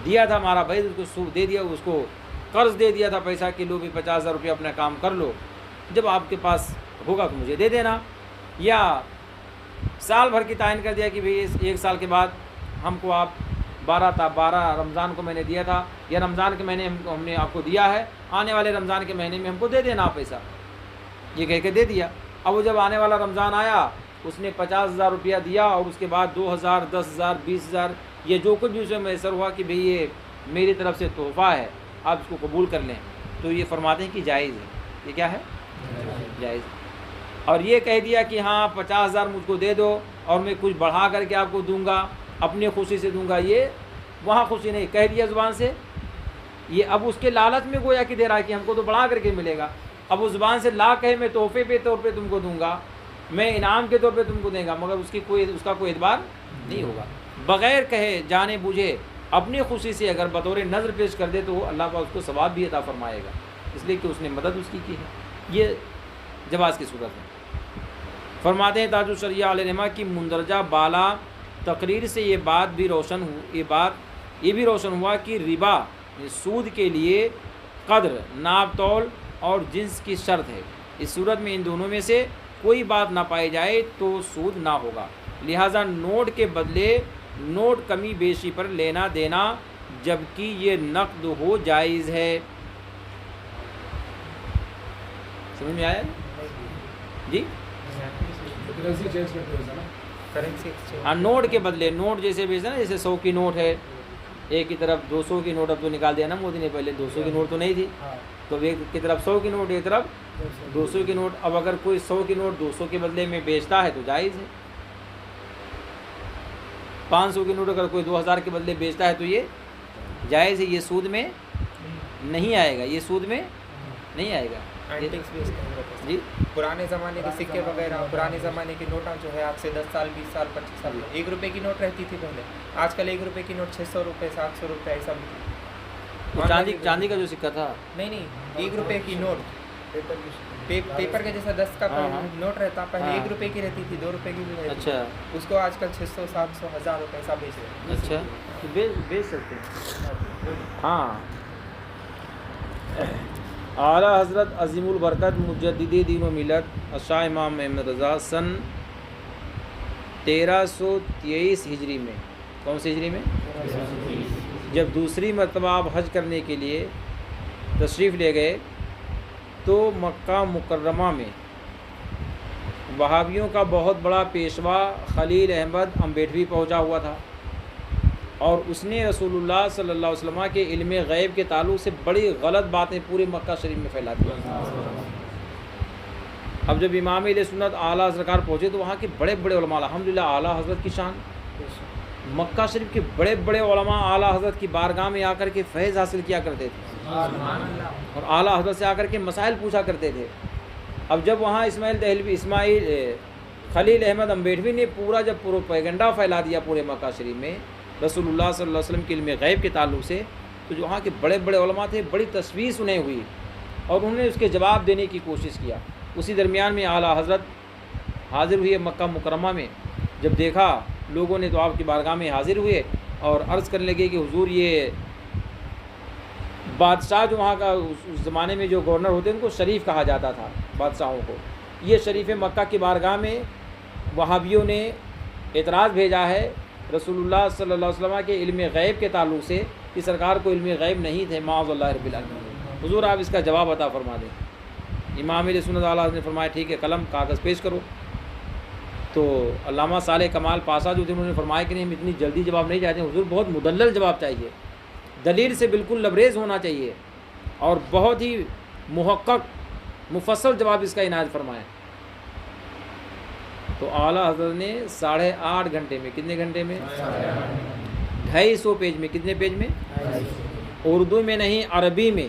دیا تھا ہمارا بھائی، اس کو سود دے دیا، اس کو قرض دے دیا تھا پیسہ کہ لو بھی 50,000 روپیہ اپنا کام کر لو، جب آپ کے پاس ہوگا تو مجھے دے دینا۔ یا سال بھر کی تعین کر دیا کہ بھئی اس 1 سال کے بعد ہم کو آپ 12 رمضان کو میں نے دیا تھا، یا رمضان کے مہینے ہم نے آپ کو دیا ہے، آنے والے رمضان کے مہینے میں ہم کو دے دینا آپ پیسہ، یہ کہہ کے دے دیا۔ اب وہ جب آنے والا رمضان آیا اس نے 50,000 روپیہ دیا اور اس کے بعد 2,000 10,000 20,000 یہ جو کچھ بھی اسے میسر ہوا کہ بھئی یہ میری طرف سے تحفہ ہے، آپ اس کو قبول کر لیں، تو یہ فرماتے ہیں کہ جائز ہے۔ یہ کیا ہے؟ جائز۔ اور یہ کہہ دیا کہ ہاں 50,000 مجھ کو دے دو اور میں کچھ بڑھا کر کے آپ کو دوں گا، اپنی خوشی سے دوں گا، یہ وہاں خوشی نہیں، کہہ دیا زبان سے، یہ اب اس کے لالچ میں گویا کہ دے رہا ہے کہ ہم کو تو بڑھا کر کے ملے گا۔ اب اس زبان سے لا کہے میں تحفے پہ طور پہ تم کو دوں گا، میں انعام کے طور پہ تم کو دیں گا، مگر اس کا کوئی اعتبار نہیں ہوگا۔ بغیر کہے جانے بوجھے اپنی خوشی سے اگر بطور نظر پیش کر دے تو اللہ پاک اس کو ثواب بھی عطا فرمائے گا، اس لیے کہ اس نے مدد اس کی ہے۔ یہ جواز کی صورت ہے۔ فرماتے ہیں تاج الشریعہ علیہ رحمہ کی مندرجہ بالا تقریر سے یہ بات بھی روشن ہوا کہ ربا سود کے لیے قدر، ناپ تول اور جنس کی شرط ہے۔ اس صورت میں ان دونوں میں سے کوئی بات نہ پائی جائے تو سود نہ ہوگا، لہٰذا نوٹ کے بدلے نوٹ کمی بیشی پر لینا دینا جبکہ یہ نقد ہو جائز ہے۔ سمجھ میں آیا جی؟ ہاں، نوٹ کے بدلے، نوٹ جیسے بیچتے نا، جیسے 100 کی نوٹ ہے، ایک کی طرف 200 کی نوٹ اب تو نکال دیا نا مودی نے، پہلے 200 کی نوٹ تو نہیں تھی، تو ایک کی طرف 100 کی نوٹ، ایک طرف 200 کی نوٹ۔ اب اگر کوئی 100 کی نوٹ 200 کے بدلے میں بیچتا ہے تو جائز ہے۔ 500 کی نوٹ اگر کوئی 2000 کے بدلے بیچتا ہے تو یہ جائز ہے، یہ سود میں نہیں آئے گا، یہ سود میں نہیں آئے گا۔ جی، پرانے زمانے کے سکے وغیرہ، پرانے زمانے کی نوٹاں جو ہے آج سے 10 سال 20 سال 25 سال 1 روپے کی نوٹ رہتی تھی پہلے، آج کل 1 روپے کی نوٹ 600 روپے 700 روپے ایسا۔ چاندی کا جو سکہ تھا، نہیں 1 روپے کی نوٹ، پیپر کے جیسا 10 کا نوٹ رہتا، پہلے 1 روپے کی رہتی تھی، 2 روپے کی بھی رہتی، اچھا، اس کو آج کل 600 700 1000 روپے ایسا بیچ رہے ہیں۔ اچھا، بیچ سکتے ہیں۔ ہاں، اعلیٰ حضرت عظیم البرکت مجدد دین و ملت شاہ امام احمد رضا سن 1323 ہجری میں، کون سی ہجری میں؟ جب دوسری مرتبہ آپ حج کرنے کے لیے تشریف لے گئے تو مکہ مکرمہ میں وہابیوں کا بہت بڑا پیشوا خلیل احمد امبیڈوی پہنچا ہوا تھا، اور اس نے رسول اللہ صلی اللہ علیہ وسلم کے علم غیب کے تعلق سے بڑی غلط باتیں پورے مکہ شریف میں پھیلا دی۔ اب جب امام علیہ سنت اعلیٰ سرکار پہنچے تو وہاں کے بڑے بڑے علماء، الحمدللہ اعلیٰ حضرت کی شان، مکہ شریف کے بڑے بڑے علماء اعلیٰ حضرت کی بارگاہ میں آ کر کے فیض حاصل کیا کرتے تھے، اور اعلیٰ حضرت سے آ کر کے مسائل پوچھا کرتے تھے۔ اب جب وہاں اسماعیل خلیل احمد امبیڈوی نے پورا جب پروپیگنڈا پھیلا دیا پورے مکہ شریف میں رسول اللہ صلی اللہ علیہ وسلم کے علم غیب کے تعلق سے، تو جو وہاں کے بڑے بڑے علماء تھے بڑی تشویش انہیں ہوئی، اور انہوں نے اس کے جواب دینے کی کوشش کیا۔ اسی درمیان میں اعلیٰ حضرت حاضر ہوئے مکہ مکرمہ میں، جب دیکھا لوگوں نے تو آپ کی بارگاہ میں حاضر ہوئے اور عرض کرنے لگے کہ حضور یہ بادشاہ جو وہاں کا اس زمانے میں جو گورنر ہوتے ہیں ان کو شریف کہا جاتا تھا بادشاہوں کو، یہ شریف مکہ کی بارگاہ میں وہابیوں نے اعتراض بھیجا ہے رسول اللہ صلی اللہ علیہ وسلم کے علم غیب کے تعلق سے کہ سرکار کو علم غیب نہیں تھے، معاذ اللہ رب العالمین، حضور آپ اس کا جواب عطا فرما دیں۔ امام علیہ سنت اعلیٰ نے فرمایا ٹھیک ہے، قلم کاغذ پیش کرو۔ تو علامہ صالح کمال پاسا جو تھے انہوں نے فرمایا کہ نہیں، ہم اتنی جلدی جواب نہیں چاہتے، حضور بہت مدلل جواب چاہیے، دلیل سے بالکل لبریز ہونا چاہیے، اور بہت ہی محقق مفصل جواب اس کا عنایت فرمایا۔ تو اعلیٰ حضرت نے 8.5 گھنٹے میں، کتنے گھنٹے میں؟ 250 پیج میں، کتنے پیج میں؟ اردو میں نہیں، عربی میں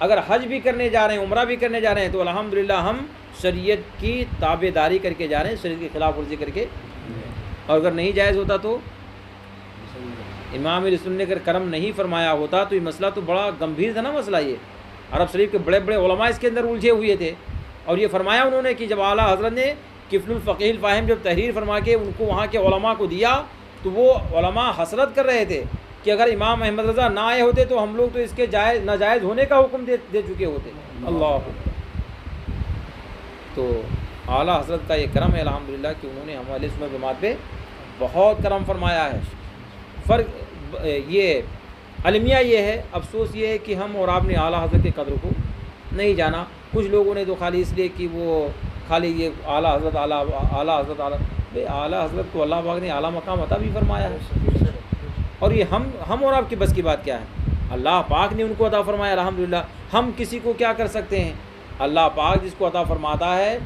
اگر حج بھی کرنے جا رہے ہیں، عمرہ بھی کرنے جا رہے ہیں، تو الحمدللہ ہم شریعت کی تابع داری کر کے جا رہے ہیں، شریعت کی خلاف ورزی کر کے. اور اگر نہیں جائز ہوتا تو امام علیہ السلام نے اگر کرم نہیں فرمایا ہوتا تو یہ مسئلہ تو بڑا گمبھیر تھا نا مسئلہ. یہ عرب شریف کے بڑے بڑے علماء اس کے اندر الجھے ہوئے تھے. اور یہ فرمایا انہوں نے کہ جب اعلیٰ حضرت نے کفل الفقیہ الفاہم جب تحریر فرما کے ان کو وہاں کے علماء کو دیا تو وہ علماء حسرت کر رہے تھے کہ اگر امام احمد رضا نہ آئے ہوتے تو ہم لوگ تو اس کے جائز ناجائز ہونے کا حکم دے چکے ہوتے. اللہ. تو اعلیٰ حضرت کا یہ کرم ہے الحمدللہ کہ انہوں نے ہمارے سنت جماعت پہ بہت کرم فرمایا ہے. فرق یہ المیہ یہ ہے، افسوس یہ ہے کہ ہم اور آپ نے اعلیٰ حضرت کے قدر کو نہیں جانا. کچھ لوگوں نے تو خالی اس لیے کہ وہ خالی یہ اعلیٰ حضرت اعلیٰ حضرت کو اللہ پاک نے اعلیٰ مقام عطا بھی فرمایا ہے. اور یہ ہم اور آپ کی بس کی بات کیا ہے؟ اللہ پاک نے ان کو عطا فرمایا الحمدللہ. ہم کسی کو کیا کر سکتے ہیں؟ اللہ پاک جس کو عطا فرماتا ہے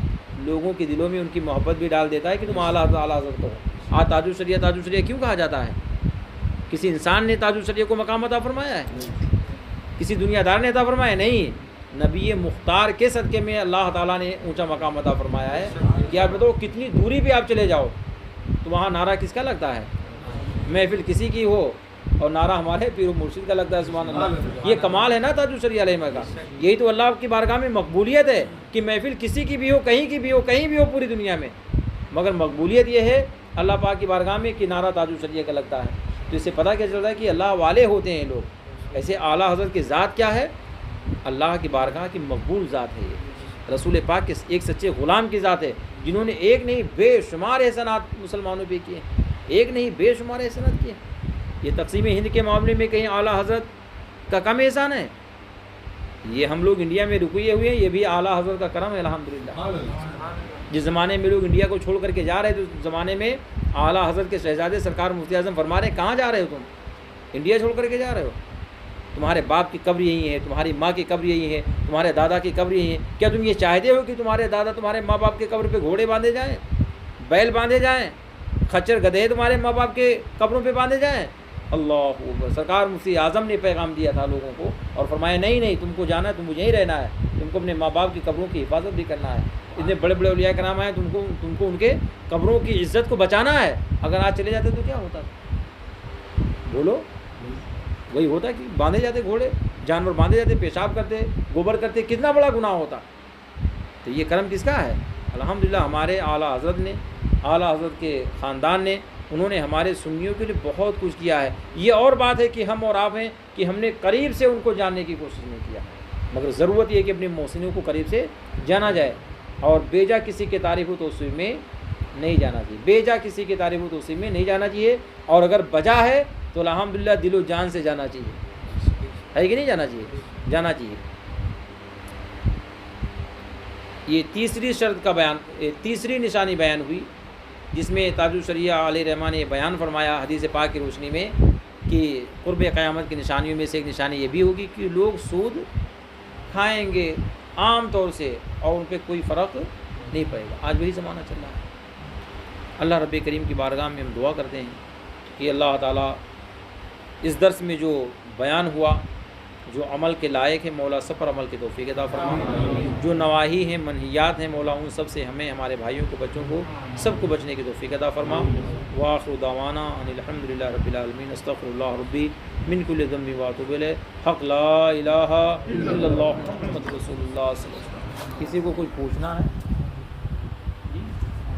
لوگوں کے دلوں میں ان کی محبت بھی ڈال دیتا ہے کہ تم اعلیٰ حضرت کو. آج تاج الشریعہ کیوں کہا جاتا ہے؟ کسی انسان نے تاج الشریعہ کو مقام عطا فرمایا ہے؟ کسی دنیا دار نے عطا فرمایا؟ نہیں. نبی مختار کے صدقے میں اللہ تعالیٰ نے اونچا مقام عطا فرمایا ہے. کہ آپ بتاؤ کتنی دوری بھی آپ چلے جاؤ تو وہاں نعرہ کس کا لگتا ہے؟ محفل کسی کی ہو اور نعرہ ہمارے پیر و مرشد کا لگتا ہے. سبحان اللہ. یہ کمال ہے نا تاج الشریعہ علیہ کا. یہی تو اللہ کی بارگاہ میں مقبولیت ہے کہ محفل کسی کی بھی ہو، کہیں کی بھی ہو، کہیں بھی ہو پوری دنیا میں، مگر مقبولیت یہ ہے اللہ پاک کی بارگاہ میں کہ نعرہ تاج الشریعہ کا لگتا ہے. تو اس سے پتہ کیا چلتا ہے کہ اللہ والے ہوتے ہیں لوگ. ایسے اعلیٰ حضرت کی ذات کیا ہے؟ اللہ کی بارگاہ کی مقبول ذات ہے. یہ رسول پاک کے ایک سچے غلام کی ذات ہے جنہوں نے ایک نہیں بے شمار احسانات مسلمانوں پہ کیے، ایک نہیں بے شمار احسانات کیے. یہ تقسیم ہند کے معاملے میں کہیں اعلیٰ حضرت کا کم احسان ہے؟ یہ ہم لوگ انڈیا میں رکے ہوئے ہیں، یہ بھی اعلیٰ حضرت کا کرم ہے الحمدللہ. جس زمانے میں لوگ انڈیا کو چھوڑ کر کے جا رہے تھے اس زمانے میں اعلیٰ حضرت کے شہزادے سرکار مفتی اعظم فرما رہے ہیں کہاں جا رہے ہو تم؟ انڈیا چھوڑ کر کے جا رہے ہو؟ تمہارے باپ کی قبر یہی ہے، تمہاری ماں کی قبر یہی ہے، تمہارے دادا کی قبر یہی ہے. کیا تم یہ چاہتے ہو کہ تمہارے دادا تمہارے ماں باپ کے قبر پہ گھوڑے باندھے جائیں، بیل باندھے جائیں، خچر گدھے تمہارے ماں باپ کے قبروں پہ باندھے جائیں؟ اللہ اکبر. سرکار مفتی اعظم نے پیغام دیا تھا لوگوں کو اور فرمایا نہیں تم کو جانا ہے، تم کو یہیں رہنا ہے، تم کو اپنے ماں باپ کی قبروں کی حفاظت بھی کرنا ہے. اتنے بڑے بڑے اولیاء کرام آئے، تم کو ان کے قبروں کی عزت کو بچانا ہے. اگر آج چلے جاتے تو کیا ہوتا؟ بولو. وہی ہوتا کہ باندھے جاتے گھوڑے، جانور باندھے جاتے، پیشاب کرتے، گوبر کرتے، کتنا بڑا گناہ ہوتا. تو یہ کرم کس کا ہے؟ الحمدللہ ہمارے اعلیٰ حضرت نے، اعلیٰ حضرت کے خاندان نے، انہوں نے ہمارے سنیوں کے لیے بہت کچھ کیا ہے. یہ اور بات ہے کہ ہم اور آپ ہیں کہ ہم نے قریب سے ان کو جاننے کی کوشش نہیں کیا، مگر ضرورت یہ ہے کہ اپنے محسنوں کو قریب سے جانا جائے. اور بیجا کسی کے تعریف و توصیف میں نہیں جانا چاہیے، بیجا کسی کے تعریف و توصیف میں نہیں جانا چاہیے. اور اگر بجا ہے تو الحمدللہ دل و جان سے جانا چاہیے. ہے کہ نہیں جانا چاہیے؟ جانا چاہیے. یہ تیسری شرط کا بیان، تیسری نشانی بیان ہوئی جس میں تاج الشریعہ علیہ رحمٰن نے بیان فرمایا حدیث پاک کی روشنی میں کہ قرب قیامت کی نشانیوں میں سے ایک نشانی یہ بھی ہوگی کہ لوگ سود کھائیں گے عام طور سے اور ان پہ کوئی فرق نہیں پڑے گا. آج وہی زمانہ چل رہا ہے. اللہ رب کریم کی بارگاہ میں ہم دعا کرتے ہیں کہ اللہ تعالیٰ اس درس میں جو بیان ہوا، جو عمل کے لائق ہے، مولا سب پر عمل کی توفیق عطا فرما. جو نواہی ہیں، منہیات ہیں، مولا ان سب سے ہمیں، ہمارے بھائیوں کو، بچوں کو، سب کو بچنے کی توفیق عطا فرما. وآخر دعوانا ان الحمد للہ رب العالمین. استغفر اللہ ربی من کل ذنب واتوب الیہ. حق لا الہ الا اللہ محمد رسول اللہ صلی اللہ علیہ وسلم. کسی کو کچھ پوچھنا ہے؟